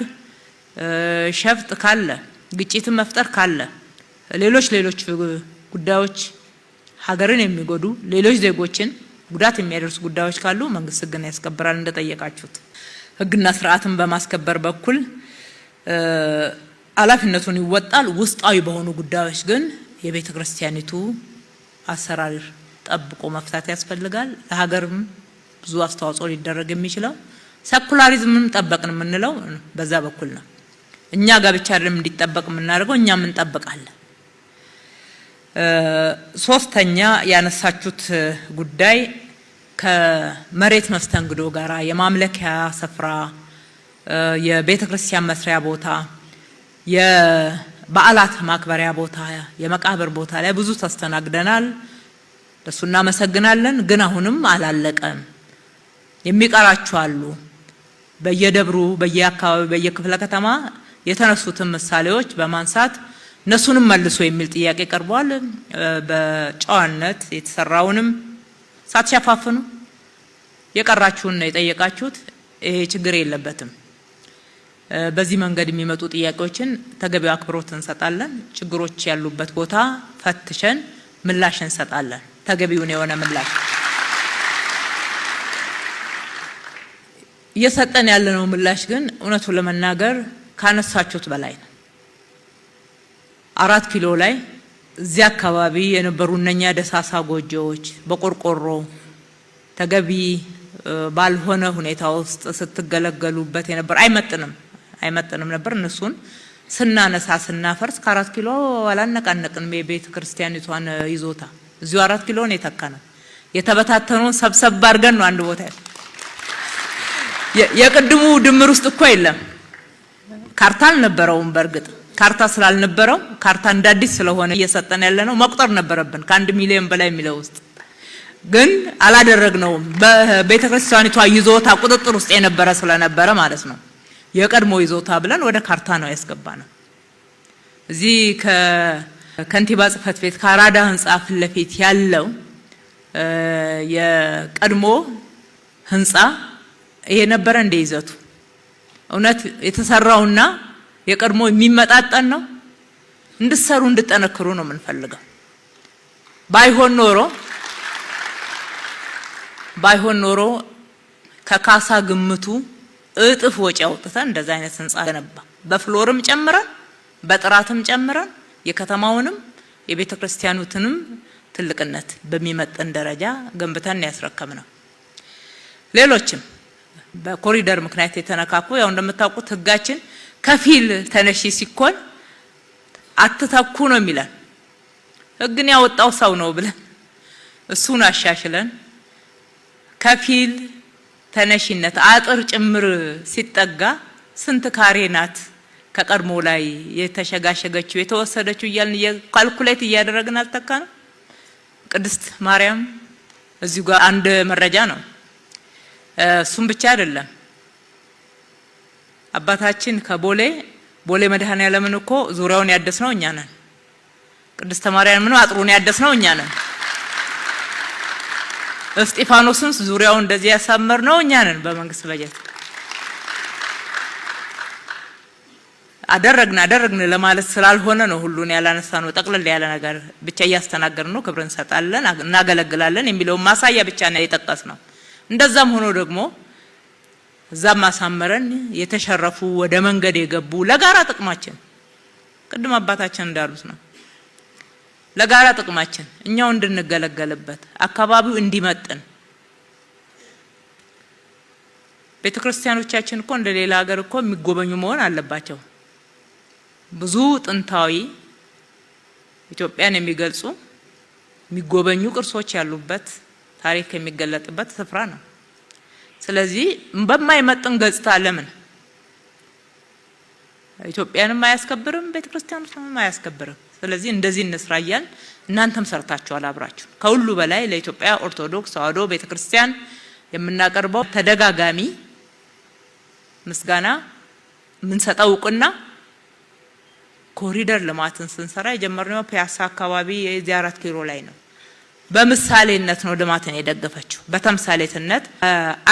ሸፍጥ ካለ፣ ግጭትን መፍጠር ካለ፣ ሌሎች ጉዳዮች ሀገርን የሚጎዱ ሌሎች ዜጎችን ጉዳት የሚያደርሱ ጉዳዮች ካሉ መንግስት ህግን ያስከብራል እንደጠየቃችሁት። ህግና ስርዓትን በማስከበር በኩል ኃላፊነቱን ይወጣል። ውስጣዊ በሆኑ ጉዳዮች ግን የቤተ ክርስቲያኒቱ አሰራር ጠብቆ መፍታት ያስፈልጋል። ለሀገርም ብዙ አስተዋጽኦ ሊደረግ የሚችለው ሴኩላሪዝምም ጠበቅን የምንለው በዛ በኩል ነው። እኛ ጋር ብቻ አይደለም እንዲጠበቅ የምናደርገው፣ እኛም እንጠብቃለን። ሶስተኛ ያነሳችሁት ጉዳይ ከመሬት መስተንግዶ ጋራ የማምለኪያ ስፍራ፣ የቤተ ክርስቲያን መስሪያ ቦታ፣ የበዓላት ማክበሪያ ቦታ፣ የመቃብር ቦታ ላይ ብዙ ተስተናግደናል። ለሱ እናመሰግናለን። ግን አሁንም አላለቀም። የሚቀራችሁ አሉ። በየደብሩ በየአካባቢው በየክፍለ ከተማ የተነሱትን ምሳሌዎች በማንሳት እነሱንም መልሶ የሚል ጥያቄ ቀርቧል። በጨዋነት የተሰራውንም ሳትሸፋፍኑ የቀራችሁን ነው የጠየቃችሁት። ይሄ ችግር የለበትም። በዚህ መንገድ የሚመጡ ጥያቄዎችን ተገቢው አክብሮት እንሰጣለን። ችግሮች ያሉበት ቦታ ፈትሸን ምላሽ እንሰጣለን። ተገቢውን የሆነ ምላሽ እየሰጠን ያለነው ምላሽ ግን እውነቱን ለመናገር ካነሳችሁት በላይ ነው። 4 ኪሎ ላይ እዚያ አካባቢ የነበሩ እነኛ ደሳሳ ጎጆዎች በቆርቆሮ ተገቢ ባልሆነ ሁኔታ ውስጥ ስትገለገሉበት የነበር አይመጥንም ነበር። እነሱን ስናነሳ ስናፈርስ ከ4 ኪሎ አላነቃነቅንም። የቤተ ክርስቲያኒቷን ይዞታ እዚሁ 4 ኪሎ ነው የተካነው። የተበታተኑን ሰብሰብ አድርገን ነው አንድ ቦታ የቅድሙ ድምር ውስጥ እኮ የለም። ካርታ አልነበረውም። በእርግጥ ካርታ ስላልነበረው ካርታ እንዳዲስ ስለሆነ እየሰጠን ያለነው መቁጠር ነበረብን ከ1 ሚሊዮን በላይ የሚለው ውስጥ ግን አላደረግነውም። በቤተክርስቲያኒቷ ይዞታ ቁጥጥር ውስጥ የነበረ ስለነበረ ማለት ነው የቀድሞ ይዞታ ብለን ወደ ካርታ ነው ያስገባነው። እዚህ ከከንቲባ ጽሕፈት ቤት ከአራዳ ህንጻ ፊት ለፊት ያለው የቀድሞ ህንጻ ይሄ ነበረ እንደ ይዘቱ እውነት የተሰራውና የቀድሞ የሚመጣጠን ነው። እንድትሰሩ እንድትጠነክሩ ነው የምንፈልገው። ባይሆን ኖሮ ከካሳ ግምቱ እጥፍ ወጪ አውጥተን እንደዛ አይነት ህንጻ ገነባ። በፍሎርም ጨምረን በጥራትም ጨምረን የከተማውንም የቤተክርስቲያኑትንም ትልቅነት በሚመጥን ደረጃ ገንብተን ያስረከምነው። ሌሎችም በኮሪደር ምክንያት የተነካኩ ያው እንደምታውቁት ህጋችን ከፊል ተነሺ ሲኮን አትተኩ ነው የሚለን። ህግን ያወጣው ሰው ነው ብለን እሱን አሻሽለን ከፊል ተነሺነት አጥር ጭምር ሲጠጋ ስንት ካሬ ናት ከቀድሞ ላይ የተሸጋሸገችው የተወሰደችው እያልን ካልኩሌት እያደረግን አልተካ ነው። ቅድስት ማርያም እዚሁ ጋር አንድ መረጃ ነው። እሱም ብቻ አይደለም። አባታችን ከቦሌ መድኃኔዓለምን እኮ ዙሪያውን ያደስነው እኛ ነን። ቅድስት ማርያምን አጥሩን ያደስነው እኛ ነን። እስጢፋኖስን ዙሪያውን እንደዚህ ያሳመርነው እኛ ነን በመንግስት በጀት። አደረግን ለማለት ስላልሆነ ነው ሁሉን ያላነሳ ነው። ጠቅለል ያለ ነገር ብቻ እያስተናገርን ነው። ክብር እንሰጣለን፣ እናገለግላለን የሚለውን ማሳያ ብቻ ነው የጠቀስነው። እንደዛም ሆኖ ደግሞ እዛም ማሳመረን የተሸረፉ ወደ መንገድ የገቡ ለጋራ ጥቅማችን ቅድም አባታችን እንዳሉት ነው። ለጋራ ጥቅማችን እኛው እንድንገለገልበት አካባቢው እንዲመጥን ቤተክርስቲያኖቻችን እኮ እንደ ሌላ ሀገር እኮ የሚጎበኙ መሆን አለባቸው። ብዙ ጥንታዊ ኢትዮጵያን የሚገልጹ የሚጎበኙ ቅርሶች ያሉበት ታሪክ የሚገለጥበት ስፍራ ነው። ስለዚህ በማይመጥን ገጽታ ለምን ኢትዮጵያንም አያስከብርም፣ ቤተክርስቲያኑንም አያስከብርም። ስለዚህ እንደዚህ እንስራያል። እናንተም ሰርታችኋል አብራችሁ። ከሁሉ በላይ ለኢትዮጵያ ኦርቶዶክስ ተዋሕዶ ቤተክርስቲያን የምናቀርበው ተደጋጋሚ ምስጋና የምንሰጠው እውቅና ኮሪደር ልማትን ስንሰራ የጀመርነው ፒያሳ አካባቢ የዚህ 4 ኪሎ ላይ ነው። በምሳሌነት ነው ልማትን የደገፈችው፣ በተምሳሌትነት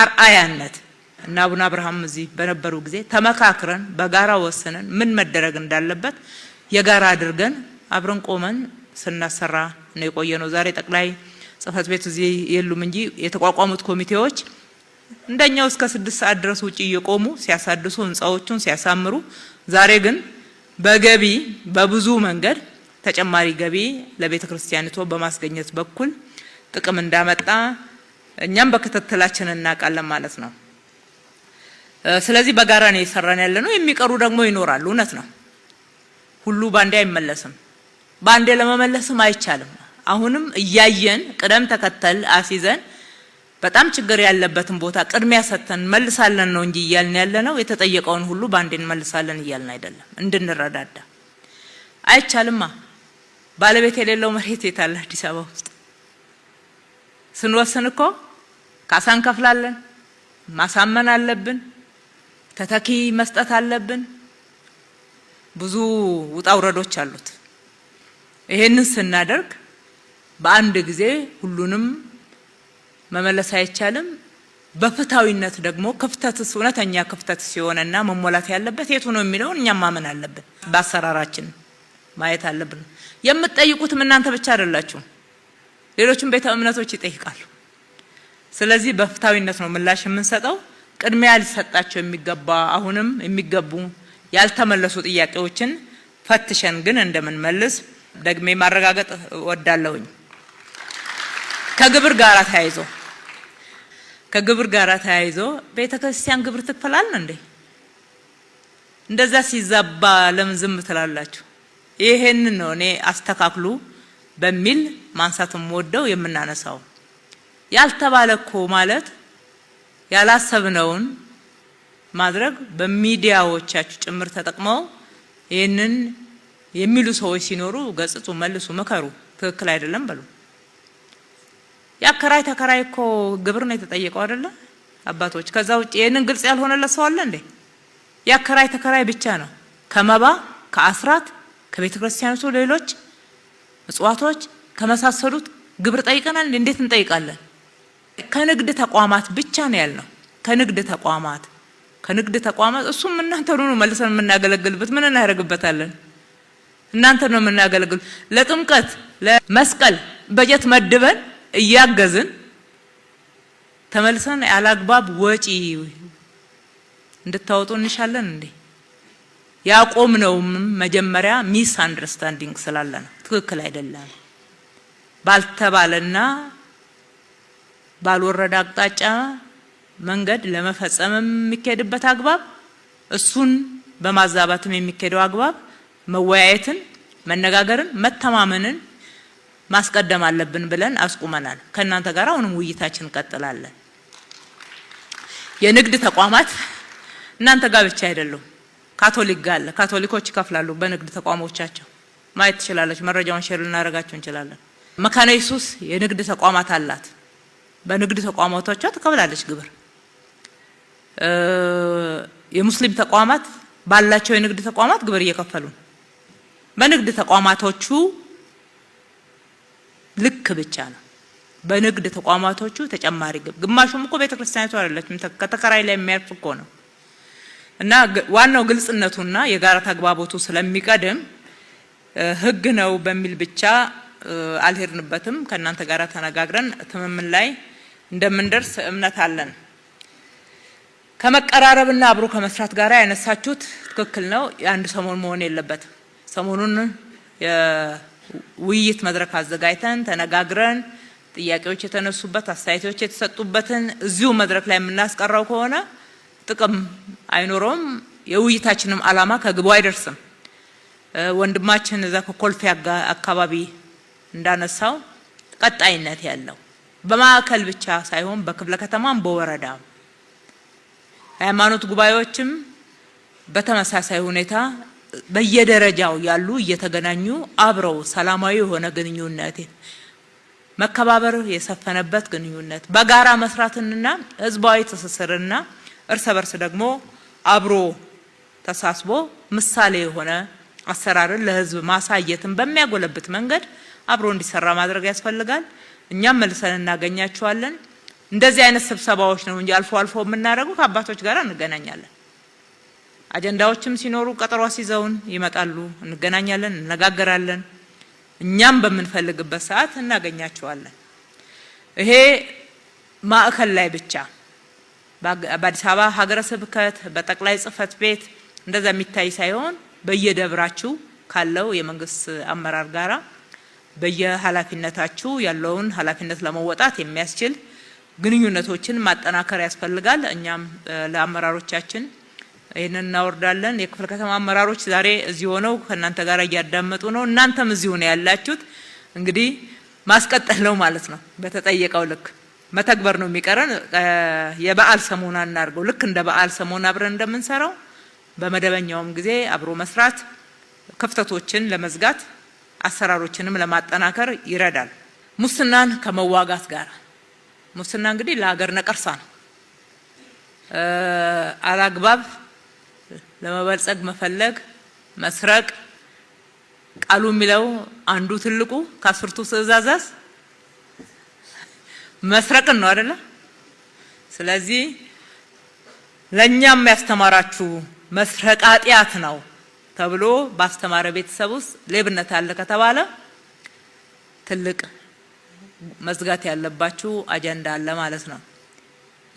አርአያነት እና አቡነ አብርሃም እዚህ በነበሩ ጊዜ ተመካክረን በጋራ ወስነን ምን መደረግ እንዳለበት የጋራ አድርገን አብረን ቆመን ስናሰራ ነው የቆየነው። ዛሬ ጠቅላይ ጽሕፈት ቤት እዚህ የሉም እንጂ የተቋቋሙት ኮሚቴዎች እንደኛው እስከ 6 ሰዓት ድረስ ውጪ እየቆሙ ሲያሳድሱ ህንጻዎቹን ሲያሳምሩ፣ ዛሬ ግን በገቢ በብዙ መንገድ ተጨማሪ ገቢ ለቤተ ክርስቲያኒቱ በማስገኘት በኩል ጥቅም እንዳመጣ እኛም በክትትላችን እናውቃለን ማለት ነው። ስለዚህ በጋራ ነው እየሰራን ያለነው። የሚቀሩ ደግሞ ይኖራሉ። እውነት ነው። ሁሉ ባንዴ አይመለስም። ባንዴ ለመመለስም አይቻልም። አሁንም እያየን ቅደም ተከተል አስይዘን በጣም ችግር ያለበትን ቦታ ቅድሚያ ሰጥተን መልሳለን ነው እንጂ እያልን ያለነው የተጠየቀውን ሁሉ ባንዴ እንመልሳለን እያልን አይደለም። እንድንረዳዳ አይቻልማ። ባለቤት የሌለው መሬት የታለ? አዲስ አበባ ውስጥ ስንወስን እኮ ካሳ እንከፍላለን፣ ማሳመን አለብን። ተተኪ መስጠት አለብን። ብዙ ውጣ ውረዶች አሉት። ይሄንን ስናደርግ በአንድ ጊዜ ሁሉንም መመለስ አይቻልም። በፍታዊነት ደግሞ ክፍተትስ እውነተኛ ክፍተት ሲሆንና መሞላት ያለበት የቱ ነው የሚለው እኛም ማመን አለብን። በአሰራራችን ማየት አለብን። የምትጠይቁትም እናንተ ብቻ አይደላችሁ፣ ሌሎችም ቤተ እምነቶች ይጠይቃሉ። ስለዚህ በፍታዊነት ነው ምላሽ የምንሰጠው። ቅድሚያ ሊሰጣቸው የሚገባ አሁንም የሚገቡ ያልተመለሱ ጥያቄዎችን ፈትሸን ግን እንደምንመልስ ደግሜ ማረጋገጥ ወዳለሁኝ። ከግብር ጋር ተያይዞ ቤተክርስቲያን ግብር ትከፍላል እንዴ? እንደዛ ሲዛባ ለምን ዝም ትላላችሁ? ይሄንን ነው እኔ አስተካክሉ በሚል ማንሳትም ወደው የምናነሳው። ያልተባለኮ ማለት ያላሰብነውን ማድረግ በሚዲያዎቻችሁ ጭምር ተጠቅመው ይሄንን የሚሉ ሰዎች ሲኖሩ ገጽጹ፣ መልሱ፣ መከሩ፣ ትክክል አይደለም በሉ። ያከራይ ተከራይ እኮ ግብር ነው የተጠየቀው አይደለ አባቶች? ከዛ ውጪ ይሄንን ግልጽ ያልሆነለት ሰው አለ እንዴ? ያከራይ ተከራይ ብቻ ነው። ከመባ ከአስራት ከቤተ ክርስቲያኑ ሌሎች ምጽዋቶች ከመሳሰሉት ግብር ጠይቀናል። እንዴት እንጠይቃለን? ከንግድ ተቋማት ብቻ ነው ያልነው። ከንግድ ተቋማት እሱም እናንተ ነው መልሰን የምናገለግልበት። ምን እናደርግበታለን? እናንተ ነው የምናገለግል። ለጥምቀት ለመስቀል በጀት መድበን እያገዝን ተመልሰን ያላግባብ ወጪ እንድታወጡ እንሻለን እንዴ? ያቆምነውም መጀመሪያ ሚስ አንደርስታንዲንግ ስላለ ነው። ትክክል አይደለም ባልተባለና ባልወረደ አቅጣጫ መንገድ ለመፈጸም የሚካሄድበት አግባብ፣ እሱን በማዛባትም የሚካሄደው አግባብ መወያየትን፣ መነጋገርን፣ መተማመንን ማስቀደም አለብን ብለን አስቁመናል። ከእናንተ ጋር አሁንም ውይይታችን እንቀጥላለን። የንግድ ተቋማት እናንተ ጋር ብቻ አይደሉም፣ ካቶሊክ ጋር አለ። ካቶሊኮች ይከፍላሉ በንግድ ተቋሞቻቸው። ማየት ትችላለች። መረጃውን ሼር ልናደርጋችሁ እንችላለን። መካነ ኢየሱስ የንግድ ተቋማት አላት። በንግድ ተቋማቶቿ ትከፍላለች ግብር። የሙስሊም ተቋማት ባላቸው የንግድ ተቋማት ግብር እየከፈሉ በንግድ ተቋማቶቹ ልክ ብቻ ነው። በንግድ ተቋማቶቹ ተጨማሪ ግማሹም እኮ ቤተክርስቲያኒቱ አይደለችም፣ ከተከራይ ላይ የሚያርፍ እኮ ነው። እና ዋናው ግልጽነቱና የጋራ ተግባቦቱ ስለሚቀድም ህግ ነው በሚል ብቻ አልሄድንበትም። ከእናንተ ጋር ተነጋግረን ትምምን ላይ እንደምንደርስ እምነት አለን። ከመቀራረብና አብሮ ከመስራት ጋር ያነሳችሁት ትክክል ነው። የአንድ ሰሞን መሆን የለበትም። ሰሞኑን የውይይት መድረክ አዘጋጅተን ተነጋግረን ጥያቄዎች የተነሱበት አስተያየቶች የተሰጡበትን እዚሁ መድረክ ላይ የምናስቀራው ከሆነ ጥቅም አይኖረውም። የውይይታችንም ዓላማ ከግቡ አይደርስም። ወንድማችን እዛ ከኮልፌ አካባቢ እንዳነሳው ቀጣይነት ያለው በማዕከል ብቻ ሳይሆን በክፍለ ከተማም በወረዳም ሃይማኖት ጉባኤዎችም በተመሳሳይ ሁኔታ በየደረጃው ያሉ እየተገናኙ አብረው ሰላማዊ የሆነ ግንኙነት መከባበር የሰፈነበት ግንኙነት በጋራ መስራትንና ህዝባዊ ትስስርና እርስ በርስ ደግሞ አብሮ ተሳስቦ ምሳሌ የሆነ አሰራርን ለህዝብ ማሳየትን በሚያጎለብት መንገድ አብሮ እንዲሰራ ማድረግ ያስፈልጋል። እኛም መልሰን እናገኛቸዋለን። እንደዚህ አይነት ስብሰባዎች ነው እንጂ አልፎ አልፎ የምናደርገው ከአባቶች ጋር እንገናኛለን። አጀንዳዎችም ሲኖሩ ቀጠሮ ሲዘውን ይመጣሉ፣ እንገናኛለን፣ እንነጋገራለን። እኛም በምንፈልግበት ሰዓት እናገኛቸዋለን። ይሄ ማዕከል ላይ ብቻ በአዲስ አበባ ሀገረ ስብከት በጠቅላይ ጽህፈት ቤት እንደዛ የሚታይ ሳይሆን በየደብራችሁ ካለው የመንግስት አመራር ጋራ በየኃላፊነታችሁ ያለውን ኃላፊነት ለመወጣት የሚያስችል ግንኙነቶችን ማጠናከር ያስፈልጋል። እኛም ለአመራሮቻችን ይሄንን እናወርዳለን። የክፍለ ከተማ አመራሮች ዛሬ እዚህ ሆነው ከእናንተ ጋር እያዳመጡ ነው። እናንተም እዚህ ሆነ ያላችሁት እንግዲህ ማስቀጠል ነው ማለት ነው። በተጠየቀው ልክ መተግበር ነው የሚቀረን። የበዓል ሰሞን እናርገው። ልክ እንደ በዓል ሰሞን አብረን እንደምንሰራው በመደበኛውም ጊዜ አብሮ መስራት ክፍተቶችን ለመዝጋት አሰራሮችንም ለማጠናከር ይረዳል። ሙስናን ከመዋጋት ጋር ሙስና እንግዲህ ለሀገር ነቀርሳ ነው። አላግባብ ለመበልጸግ መፈለግ መስረቅ ቃሉ የሚለው አንዱ ትልቁ ከአስርቱ ትእዛዛት መስረቅን ነው አይደለ? ስለዚህ ለኛም ያስተማራችሁ መስረቅ ኃጢአት ነው ተብሎ ባስተማረ ቤተሰብ ውስጥ ሌብነት አለ ከተባለ ትልቅ መዝጋት ያለባችሁ አጀንዳ አለ ማለት ነው።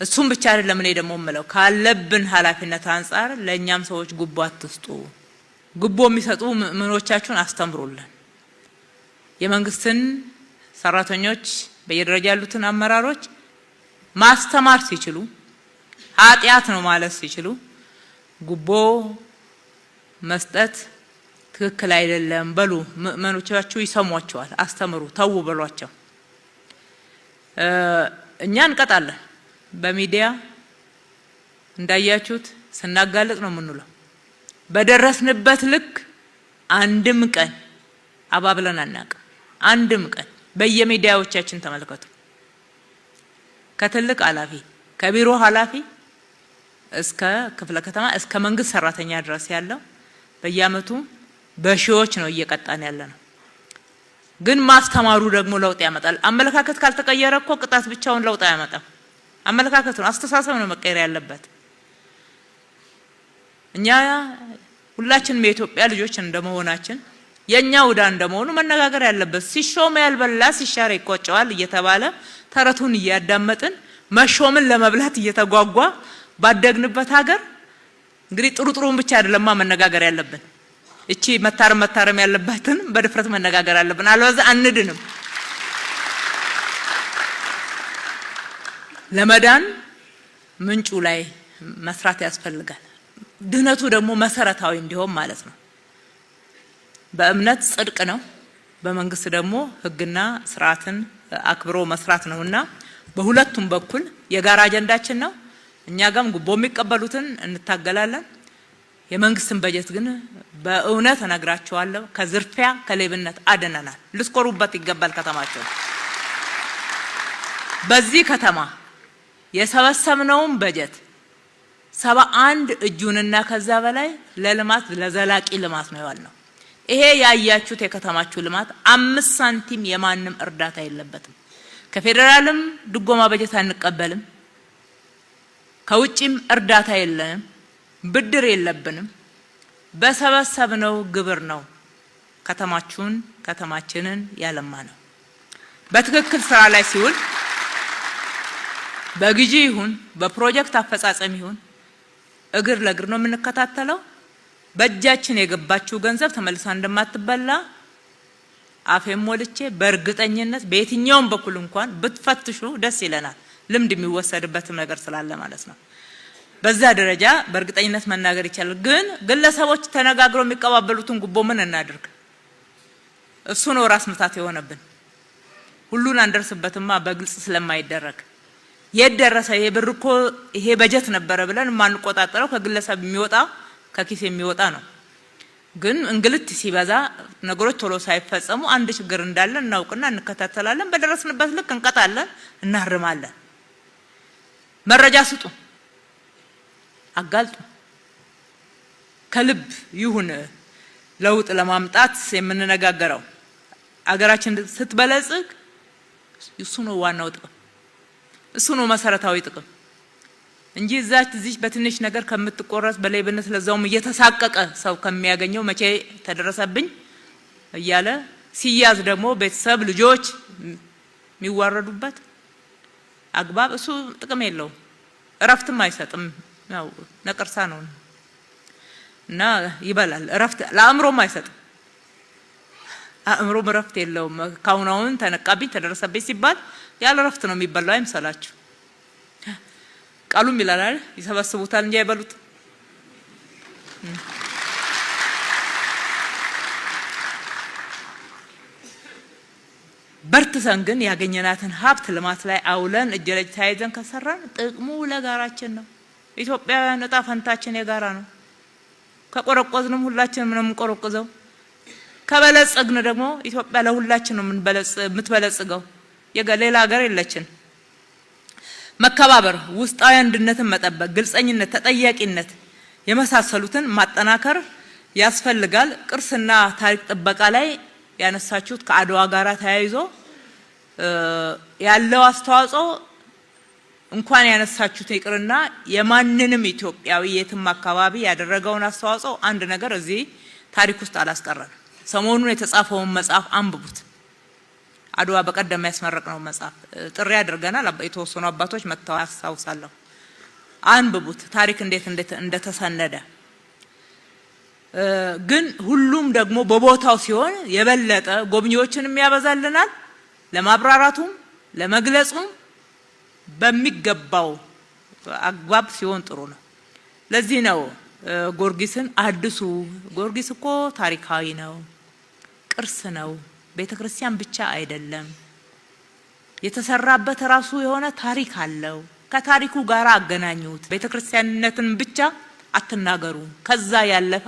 እሱም ብቻ አይደለም። እኔ ደግሞ የምለው ካለብን ኃላፊነት አንፃር ለኛም ሰዎች ጉቦ አትስጡ። ጉቦ የሚሰጡ ምኖቻችሁን አስተምሩልን። የመንግስትን ሰራተኞች በየደረጃ ያሉትን አመራሮች ማስተማር ሲችሉ ኃጢአት ነው ማለት ሲችሉ ጉቦ መስጠት ትክክል አይደለም በሉ። ምኖቻችሁ ይሰሟቸዋል። አስተምሩ፣ ተው በሏቸው። እኛ እንቀጣለን። በሚዲያ እንዳያችሁት ስናጋልጥ ነው የምንውለው። በደረስንበት ልክ አንድም ቀን አባብለን አናውቅም። አንድም ቀን በየሚዲያዎቻችን ተመልከቱ። ከትልቅ ኃላፊ ከቢሮ ኃላፊ እስከ ክፍለ ከተማ እስከ መንግስት ሰራተኛ ድረስ ያለው በየአመቱ በሺዎች ነው እየቀጣን ያለ ነው። ግን ማስተማሩ ደግሞ ለውጥ ያመጣል። አመለካከት ካልተቀየረ እኮ ቅጣት ብቻውን ለውጥ አያመጣም። አመለካከት ነው፣ አስተሳሰብ ነው መቀየር ያለበት። እኛ ሁላችንም የኢትዮጵያ ልጆች እንደመሆናችን የኛ ውዳ እንደመሆኑ መነጋገር ያለበት ሲሾም ያልበላ ሲሻር ይቆጨዋል እየተባለ ተረቱን እያዳመጥን መሾምን ለመብላት እየተጓጓ ባደግንበት ሀገር እንግዲህ ጥሩጥሩን ብቻ አይደለም መነጋገር ያለብን። እቺ መታረም ያለባትን በድፍረት መነጋገር አለብን። አለበለዚያ አንድንም። ለመዳን ምንጩ ላይ መስራት ያስፈልጋል። ድህነቱ ደግሞ መሰረታዊ እንዲሆን ማለት ነው። በእምነት ጽድቅ ነው፣ በመንግስት ደግሞ ህግና ስርዓትን አክብሮ መስራት ነውና በሁለቱም በኩል የጋራ አጀንዳችን ነው። እኛ ጋም ጉቦ የሚቀበሉትን እንታገላለን። የመንግስትን በጀት ግን በእውነት እነግራቸዋለሁ ከዝርፊያ ከሌብነት አድነናል። ልስኮሩበት ይገባል። ከተማቸው በዚህ ከተማ የሰበሰብነውን በጀት 71 እጁንና ከዛ በላይ ለልማት ለዘላቂ ልማት ነው ያልነው። ይሄ ያያችሁት የከተማችሁ ልማት 5 ሳንቲም የማንም እርዳታ የለበትም። ከፌደራልም ድጎማ በጀት አንቀበልም። ከውጪም እርዳታ የለንም። ብድር የለብንም። በሰበሰብነው ግብር ነው ከተማችንን ያለማ ነው። በትክክል ስራ ላይ ሲውል በግዢ ይሁን በፕሮጀክት አፈጻጸም ይሁን እግር ለእግር ነው የምንከታተለው። በእጃችን የገባችው ገንዘብ ተመልሳ እንደማትበላ አፌን ሞልቼ በእርግጠኝነት በየትኛውም በኩል እንኳን ብትፈትሹ ደስ ይለናል። ልምድ የሚወሰድበትም ነገር ስላለ ማለት ነው። በዛ ደረጃ በእርግጠኝነት መናገር ይቻላል። ግን ግለሰቦች ተነጋግረው የሚቀባበሉትን ጉቦ ምን እናድርግ? እሱ ነው ራስ ምታት የሆነብን። ሁሉን አንደርስበትማ በግልጽ ስለማይደረግ የደረሰ የብር እኮ ይሄ በጀት ነበረ ብለን ማንቆጣጠረው ከግለሰብ የሚወጣ ከኪስ የሚወጣ ነው። ግን እንግልት ሲበዛ ነገሮች ቶሎ ሳይፈጸሙ አንድ ችግር እንዳለ እናውቅና እንከታተላለን። በደረስንበት ልክ እንቀጣለን፣ እናርማለን። መረጃ ስጡ፣ አጋልጡ። ከልብ ይሁን ለውጥ ለማምጣት የምንነጋገረው። አገራችን ስትበለጽግ እሱ ነው ዋናው ጥቅም፣ እሱ ነው መሰረታዊ ጥቅም እንጂ እዚህ በትንሽ ነገር ከምትቆረጥ በሌብነት ለዛውም እየተሳቀቀ ሰው ከሚያገኘው መቼ ተደረሰብኝ እያለ ሲያዝ ደግሞ ቤተሰብ ልጆች የሚዋረዱበት አግባብ እሱ ጥቅም የለውም። እረፍትም አይሰጥም። ያው ነቀርሳ ነው እና ይበላል። እረፍት ለአእምሮም አይሰጥም። አእምሮም እረፍት የለውም። ካሁናውን ተነቃብኝ ተደረሰብኝ ሲባል ያለ እረፍት ነው የሚበላው አይምሰላችሁ። ቃሉም ይላል አይደል? ይሰበስቡታል እንጂ አይበሉት። በርትተን ግን ያገኘናትን ሀብት ልማት ላይ አውለን እጅ ለእጅ ተያይዘን ከሰራን ጥቅሙ ለጋራችን ነው። ኢትዮጵያውያን እጣ ፈንታችን የጋራ ነው። ከቆረቆዝንም ሁላችንም ነው የምንቆረቆዘው። ከበለጸግን ደግሞ ኢትዮጵያ ለሁላችን ነው የምትበለጽገው። ሌላ ሀገር የለችን። መከባበር፣ ውስጣዊ አንድነትን መጠበቅ፣ ግልጸኝነት፣ ተጠያቂነት የመሳሰሉትን ማጠናከር ያስፈልጋል። ቅርስና ታሪክ ጥበቃ ላይ ያነሳችሁት ከአድዋ ጋራ ተያይዞ ያለው አስተዋጽኦ እንኳን ያነሳችሁት ይቅርና የማንንም ኢትዮጵያዊ የትም አካባቢ ያደረገውን አስተዋጽኦ አንድ ነገር እዚህ ታሪክ ውስጥ አላስቀረም። ሰሞኑን የተጻፈውን መጽሐፍ አንብቡት። አድዋ በቀደም ያስመረቅነው መጽሐፍ ጥሪ አድርገናል። የተወሰኑ አባቶች መጥተው አስታውሳለሁ። አንብቡት ታሪክ እንዴት እንደተሰነደ። ግን ሁሉም ደግሞ በቦታው ሲሆን የበለጠ ጎብኚዎችንም ያበዛልናል። ለማብራራቱም ለመግለጹም በሚገባው አግባብ ሲሆን ጥሩ ነው። ለዚህ ነው ጊዮርጊስን አድሱ። ጊዮርጊስ እኮ ታሪካዊ ነው፣ ቅርስ ነው፣ ቤተክርስቲያን ብቻ አይደለም። የተሰራበት ራሱ የሆነ ታሪክ አለው። ከታሪኩ ጋር አገናኙት። ቤተክርስቲያንነትን ብቻ አትናገሩ። ከዛ ያለፈ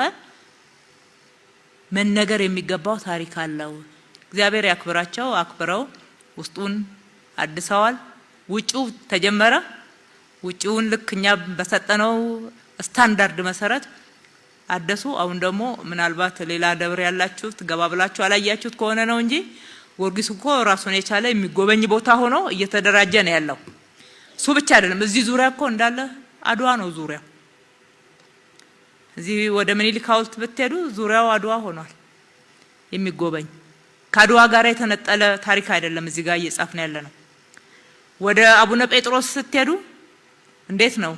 መነገር የሚገባው ታሪክ አለው። እግዚአብሔር ያክብራቸው። አክብረው ውስጡን አድሰዋል። ውጪው ተጀመረ። ውጪውን ልክ እኛ በሰጠነው ስታንዳርድ መሰረት አደሱ። አሁን ደግሞ ምናልባት ሌላ ደብር ያላችሁት ገባ ብላችሁ አላያችሁት ከሆነ ነው እንጂ ጊዮርጊስ እኮ ራሱን የቻለ የሚጎበኝ ቦታ ሆኖ እየተደራጀ ነው ያለው። እሱ ብቻ አይደለም። እዚህ ዙሪያ እኮ እንዳለ አድዋ ነው ዙሪያው። እዚህ ወደ ምኒልክ ሐውልት ብትሄዱ ዙሪያው አድዋ ሆኗል የሚጎበኝ። ከአድዋ ጋር የተነጠለ ታሪክ አይደለም እዚህ ጋር እየጻፍን ያለ ነው። ወደ አቡነ ጴጥሮስ ስትሄዱ እንዴት ነው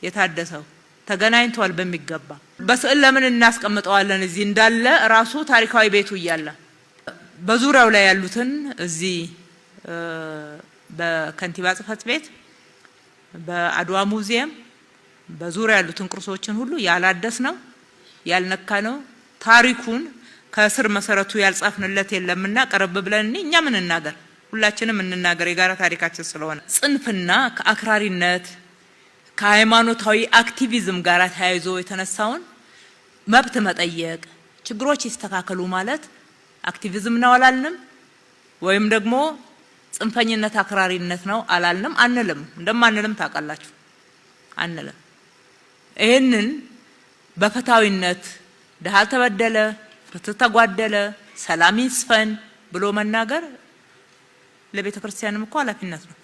የታደሰው? ተገናኝቷል በሚገባ። በስዕል ለምን እናስቀምጠዋለን? እዚህ እንዳለ ራሱ ታሪካዊ ቤቱ እያለ በዙሪያው ላይ ያሉትን እዚህ በከንቲባ ጽሕፈት ቤት፣ በአድዋ ሙዚየም በዙሪያ ያሉትን ቅርሶችን ሁሉ ያላደስ ነው ያልነካ ነው። ታሪኩን ከስር መሰረቱ ያልጻፍንለት የለምና ቀረብ ብለን እኛ ምን እናገር? ሁላችንም እንናገር፣ የጋራ ታሪካችን ስለሆነ። ጽንፍና ከአክራሪነት ከሃይማኖታዊ አክቲቪዝም ጋር ተያይዞ የተነሳውን መብት መጠየቅ፣ ችግሮች ይስተካከሉ ማለት አክቲቪዝም ነው አላልንም፣ ወይም ደግሞ ጽንፈኝነት አክራሪነት ነው አላልንም፣ አንልም። እንደማንልም ታውቃላችሁ፣ አንልም። ይህንን በፍትሃዊነት ድሃ ተበደለ፣ ፍትህ ተጓደለ፣ ሰላም ይስፈን ብሎ መናገር ለቤተ ክርስቲያንም እኮ ኃላፊነት ነው።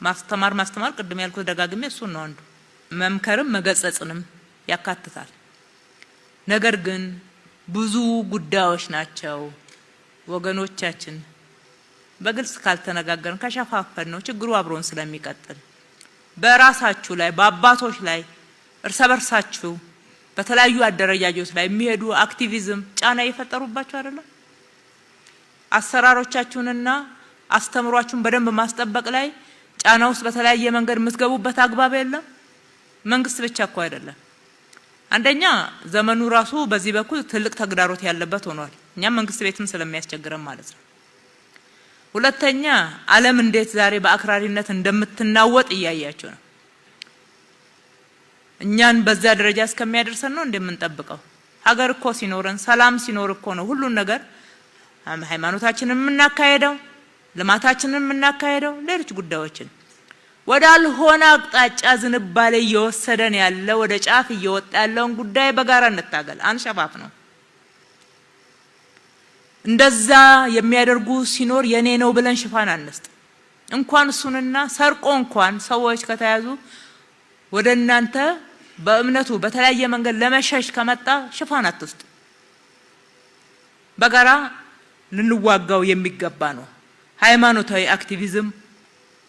ማስተማር ቅድም ያልኩት ደጋግሜ እሱን ነው አንዱ። መምከርም መገጸጽንም ያካትታል። ነገር ግን ብዙ ጉዳዮች ናቸው ወገኖቻችን። በግልጽ ካልተነጋገርን ከሸፋፈን ነው ችግሩ አብሮን ስለሚቀጥል በራሳችሁ ላይ በአባቶች ላይ እርስ በርሳችሁ በተለያዩ አደረጃጆች ላይ የሚሄዱ አክቲቪዝም ጫና እየፈጠሩባችሁ አይደለም? አሰራሮቻችሁንና አስተምሯችሁን በደንብ ማስጠበቅ ላይ ጫና ውስጥ በተለያየ መንገድ የምትገቡበት አግባብ የለም። መንግስት ብቻ እኮ አይደለም። አንደኛ ዘመኑ ራሱ በዚህ በኩል ትልቅ ተግዳሮት ያለበት ሆኗል። እኛም መንግስት ቤትም ስለሚያስቸግረን ማለት ነው። ሁለተኛ ዓለም እንዴት ዛሬ በአክራሪነት እንደምትናወጥ እያያችሁ ነው። እኛን በዛ ደረጃ እስከሚያደርሰን ነው እንደምንጠብቀው። ሀገር እኮ ሲኖረን ሰላም ሲኖር እኮ ነው ሁሉን ነገር ሃይማኖታችንን የምናካሄደው፣ ልማታችንን የምናካሄደው፣ ሌሎች ጉዳዮችን ወዳልሆነ አቅጣጫ ዝንባሌ እየወሰደን ያለ ወደ ጫፍ እየወጣ ያለውን ጉዳይ በጋራ እንታገል። አንሸፋፍ ነው። እንደዛ የሚያደርጉ ሲኖር የኔ ነው ብለን ሽፋን አንስጥ። እንኳን እሱንና ሰርቆ እንኳን ሰዎች ከተያዙ ወደ እናንተ በእምነቱ በተለያየ መንገድ ለመሸሽ ከመጣ ሽፋን አትስጡ። በጋራ ልንዋጋው የሚገባ ነው። ሃይማኖታዊ አክቲቪዝም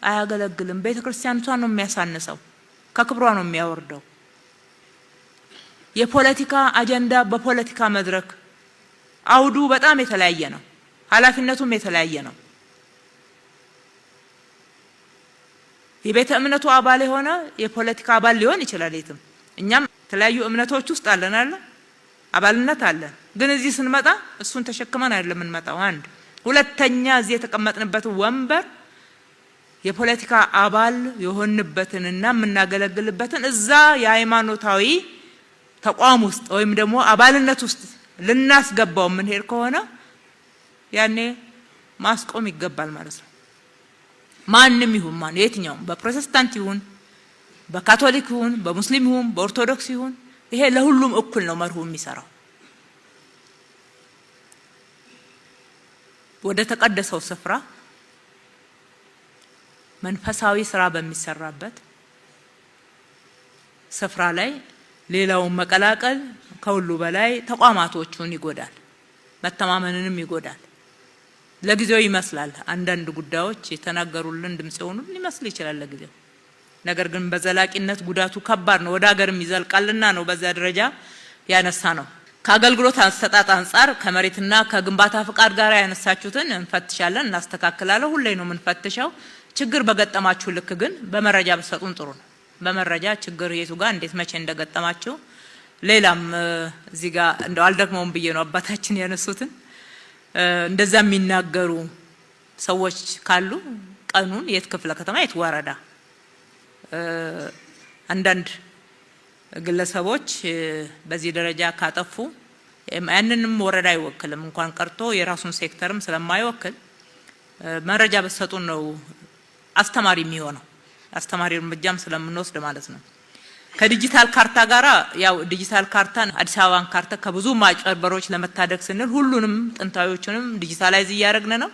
አያገለግልም። ቤተክርስቲያኗን ነው የሚያሳንሰው፣ ከክብሯ ነው የሚያወርደው። የፖለቲካ አጀንዳ በፖለቲካ መድረክ አውዱ በጣም የተለያየ ነው፣ ኃላፊነቱም የተለያየ ነው። የቤተ እምነቱ አባል የሆነ የፖለቲካ አባል ሊሆን ይችላል የትም። እኛም የተለያዩ እምነቶች ውስጥ አለን አለ አባልነት አለን። ግን እዚህ ስንመጣ እሱን ተሸክመን አይደለም የምንመጣው። አንድ ሁለተኛ እዚህ የተቀመጥንበት ወንበር የፖለቲካ አባል የሆንበትንና የምናገለግልበትን እዛ የሃይማኖታዊ ተቋም ውስጥ ወይም ደግሞ አባልነት ውስጥ ልናስገባው የምንሄድ ከሆነ ያኔ ማስቆም ይገባል ማለት ነው። ማንም ይሁን ማን የትኛውም በፕሮቴስታንት ይሁን በካቶሊክ ይሁን በሙስሊም ይሁን በኦርቶዶክስ ይሁን ይሄ ለሁሉም እኩል ነው መርሁ የሚሰራው። ወደ ተቀደሰው ስፍራ መንፈሳዊ ስራ በሚሰራበት ስፍራ ላይ ሌላውን መቀላቀል ከሁሉ በላይ ተቋማቶቹን ይጎዳል፣ መተማመንንም ይጎዳል። ለጊዜው ይመስላል አንዳንድ ጉዳዮች የተናገሩልን ድምጽ የሆኑልን ይመስል ይችላል ለጊዜው። ነገር ግን በዘላቂነት ጉዳቱ ከባድ ነው፣ ወደ ሀገርም ይዘልቃልና ነው በዛ ደረጃ ያነሳ ነው። ከአገልግሎት አሰጣጥ አንጻር ከመሬትና ከግንባታ ፍቃድ ጋር ያነሳችሁትን እንፈትሻለን፣ እናስተካክላለን። ሁሌ ነው የምንፈትሸው። ችግር በገጠማችሁ ልክ ግን በመረጃ ብትሰጡን ጥሩ ነው። በመረጃ ችግር የቱ ጋር እንዴት መቼ እንደገጠማችሁ ሌላም እዚህ ጋር እንደው አልደግመውም ብዬ ነው አባታችን ያነሱትን እንደዛ የሚናገሩ ሰዎች ካሉ ቀኑን የት ክፍለ ከተማ የት ወረዳ አንዳንድ ግለሰቦች በዚህ ደረጃ ካጠፉ ያንንም ወረዳ አይወክልም እንኳን ቀርቶ የራሱን ሴክተርም ስለማይወክል መረጃ በሰጡን ነው አስተማሪ የሚሆነው። አስተማሪ እርምጃም ስለምንወስድ ማለት ነው። ከዲጂታል ካርታ ጋራ ያው ዲጂታል ካርታን አዲስ አበባን ካርታ ከብዙ ማጭበርበሮች ለመታደግ ስንል ሁሉንም ጥንታዊዎችንም ዲጂታላይዝ እያደረግን ነው።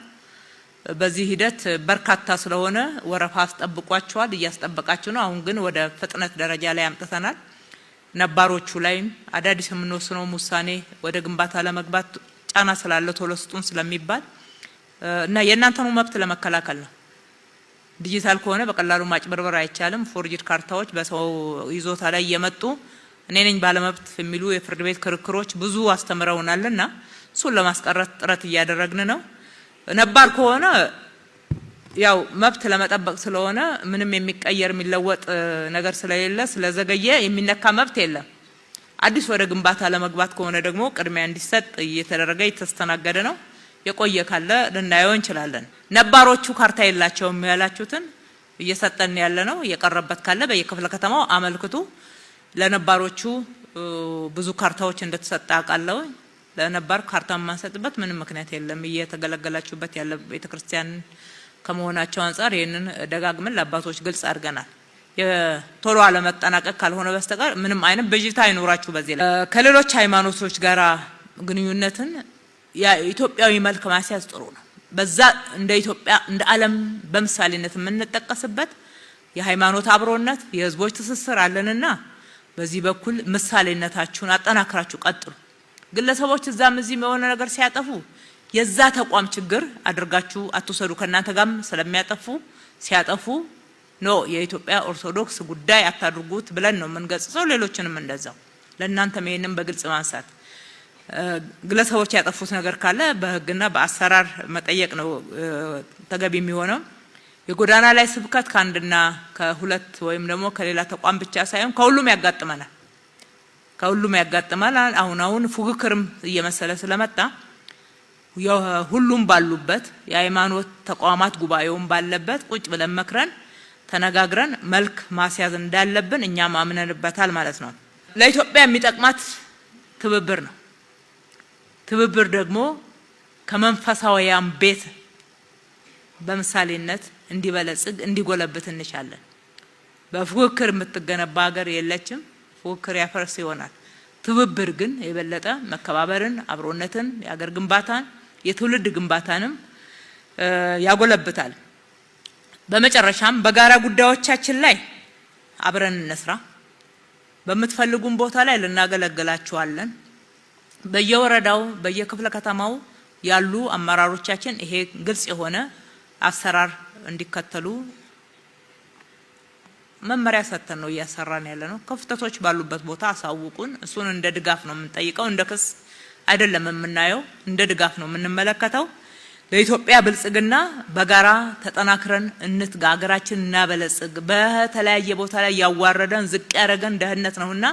በዚህ ሂደት በርካታ ስለሆነ ወረፋ አስጠብቋቸዋል፣ እያስጠበቃችሁ ነው። አሁን ግን ወደ ፍጥነት ደረጃ ላይ አምጥተናል። ነባሮቹ ላይም አዳዲስ የምንወስነው ውሳኔ ወደ ግንባታ ለመግባት ጫና ስላለ ቶሎ ስጡን ስለሚባል እና የእናንተኑ መብት ለመከላከል ነው። ዲጂታል ከሆነ በቀላሉ ማጭበርበር አይቻልም። ፎርጅድ ካርታዎች በሰው ይዞታ ላይ እየመጡ እኔ ነኝ ባለመብት የሚሉ የፍርድ ቤት ክርክሮች ብዙ አስተምረውናልና እሱን ለማስቀረት ጥረት እያደረግን ነው። ነባር ከሆነ ያው መብት ለመጠበቅ ስለሆነ ምንም የሚቀየር የሚለወጥ ነገር ስለሌለ ስለዘገየ የሚነካ መብት የለም። አዲስ ወደ ግንባታ ለመግባት ከሆነ ደግሞ ቅድሚያ እንዲሰጥ እየተደረገ የተስተናገደ ነው። የቆየ ካለ ልናየው እንችላለን። ነባሮቹ ካርታ የላቸውም ያላችሁትን እየሰጠን ያለ ነው። የቀረበት ካለ በየክፍለ ከተማው አመልክቱ። ለነባሮቹ ብዙ ካርታዎች እንደተሰጠ አውቃለሁ። ለነባር ካርታ ማንሰጥበት ምንም ምክንያት የለም። እየተገለገላችሁበት ያለ ቤተክርስቲያን ከመሆናቸው አንፃር ይሄንን ደጋግመን ለአባቶች ግልጽ አድርገናል። የቶሎ አለመጠናቀቅ ካልሆነ በስተቀር ምንም አይነት ብዥታ አይኖራችሁ። በዚህ ላይ ከሌሎች ሃይማኖቶች ጋራ ግንኙነትን የኢትዮጵያዊ መልክ ማስያዝ ጥሩ ነው። በዛ እንደ ኢትዮጵያ እንደ ዓለም በምሳሌነት የምንጠቀስበት የሃይማኖት አብሮነት የህዝቦች ትስስር አለንና በዚህ በኩል ምሳሌነታችሁን አጠናክራችሁ ቀጥሉ። ግለሰቦች እዛም እዚህም የሆነ ነገር ሲያጠፉ የዛ ተቋም ችግር አድርጋችሁ አትወሰዱ። ከእናንተ ጋርም ስለሚያጠፉ ሲያጠፉ ኖ የኢትዮጵያ ኦርቶዶክስ ጉዳይ አታድርጉት ብለን ነው የምንገጽጸው። ሌሎችንም እንደዛው ለእናንተም ይሄንን በግልጽ ማንሳት ግለሰቦች ያጠፉት ነገር ካለ በህግና በአሰራር መጠየቅ ነው ተገቢ የሚሆነው። የጎዳና ላይ ስብከት ከአንድና ከሁለት ወይም ደግሞ ከሌላ ተቋም ብቻ ሳይሆን ከሁሉም ያጋጥመናል። ከሁሉም ያጋጥመናል። አሁን ፉክክርም እየመሰለ ስለመጣ ሁሉም ባሉበት የሃይማኖት ተቋማት ጉባኤውን ባለበት ቁጭ ብለን መክረን ተነጋግረን መልክ ማስያዝ እንዳለብን እኛም አምነንበታል ማለት ነው። ለኢትዮጵያ የሚጠቅማት ትብብር ነው። ትብብር ደግሞ ከመንፈሳዊያን ቤት በምሳሌነት እንዲበለጽግ እንዲጎለብት እንሻለን። በፉክክር የምትገነባ ሀገር የለችም። ፉክክር ያፈርስ ይሆናል። ትብብር ግን የበለጠ መከባበርን፣ አብሮነትን፣ የሀገር ግንባታን፣ የትውልድ ግንባታንም ያጎለብታል። በመጨረሻም በጋራ ጉዳዮቻችን ላይ አብረን እንስራ። በምትፈልጉን ቦታ ላይ ልናገለግላችኋለን። በየወረዳው በየክፍለ ከተማው ያሉ አመራሮቻችን ይሄ ግልጽ የሆነ አሰራር እንዲከተሉ መመሪያ ሰጥተን ነው እያሰራን ያለ ነው። ክፍተቶች ባሉበት ቦታ አሳውቁን። እሱን እንደ ድጋፍ ነው የምንጠይቀው፣ እንደ ክስ አይደለም የምናየው፣ እንደ ድጋፍ ነው የምንመለከተው። ለኢትዮጵያ ብልጽግና በጋራ ተጠናክረን እንትጋ፣ ሀገራችን እናበለጽግ። በተለያየ ቦታ ላይ ያዋረደን ዝቅ ያደረገን ድህነት ነውና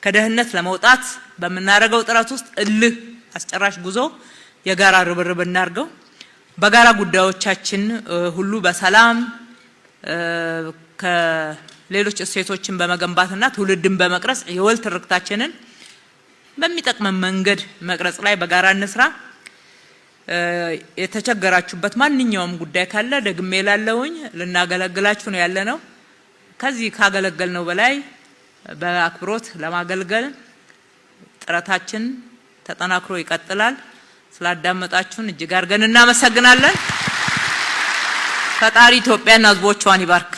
ከድህነት ለመውጣት በምናደርገው ጥረት ውስጥ እልህ አስጨራሽ ጉዞ የጋራ ርብርብ እናርገው። በጋራ ጉዳዮቻችን ሁሉ በሰላም ከሌሎች እሴቶችን በመገንባትና ትውልድን በመቅረጽ የወል ትርክታችንን በሚጠቅመን መንገድ መቅረጽ ላይ በጋራ እንስራ። የተቸገራችሁበት ማንኛውም ጉዳይ ካለ ደግሜ ላለውኝ ልናገለግላችሁ ነው ያለነው። ከዚህ ካገለገልነው በላይ በአክብሮት ለማገልገል ጥረታችን ተጠናክሮ ይቀጥላል። ስላዳመጣችሁን እጅግ አድርገን እናመሰግናለን። ፈጣሪ ኢትዮጵያና ሕዝቦቿን ይባርክ።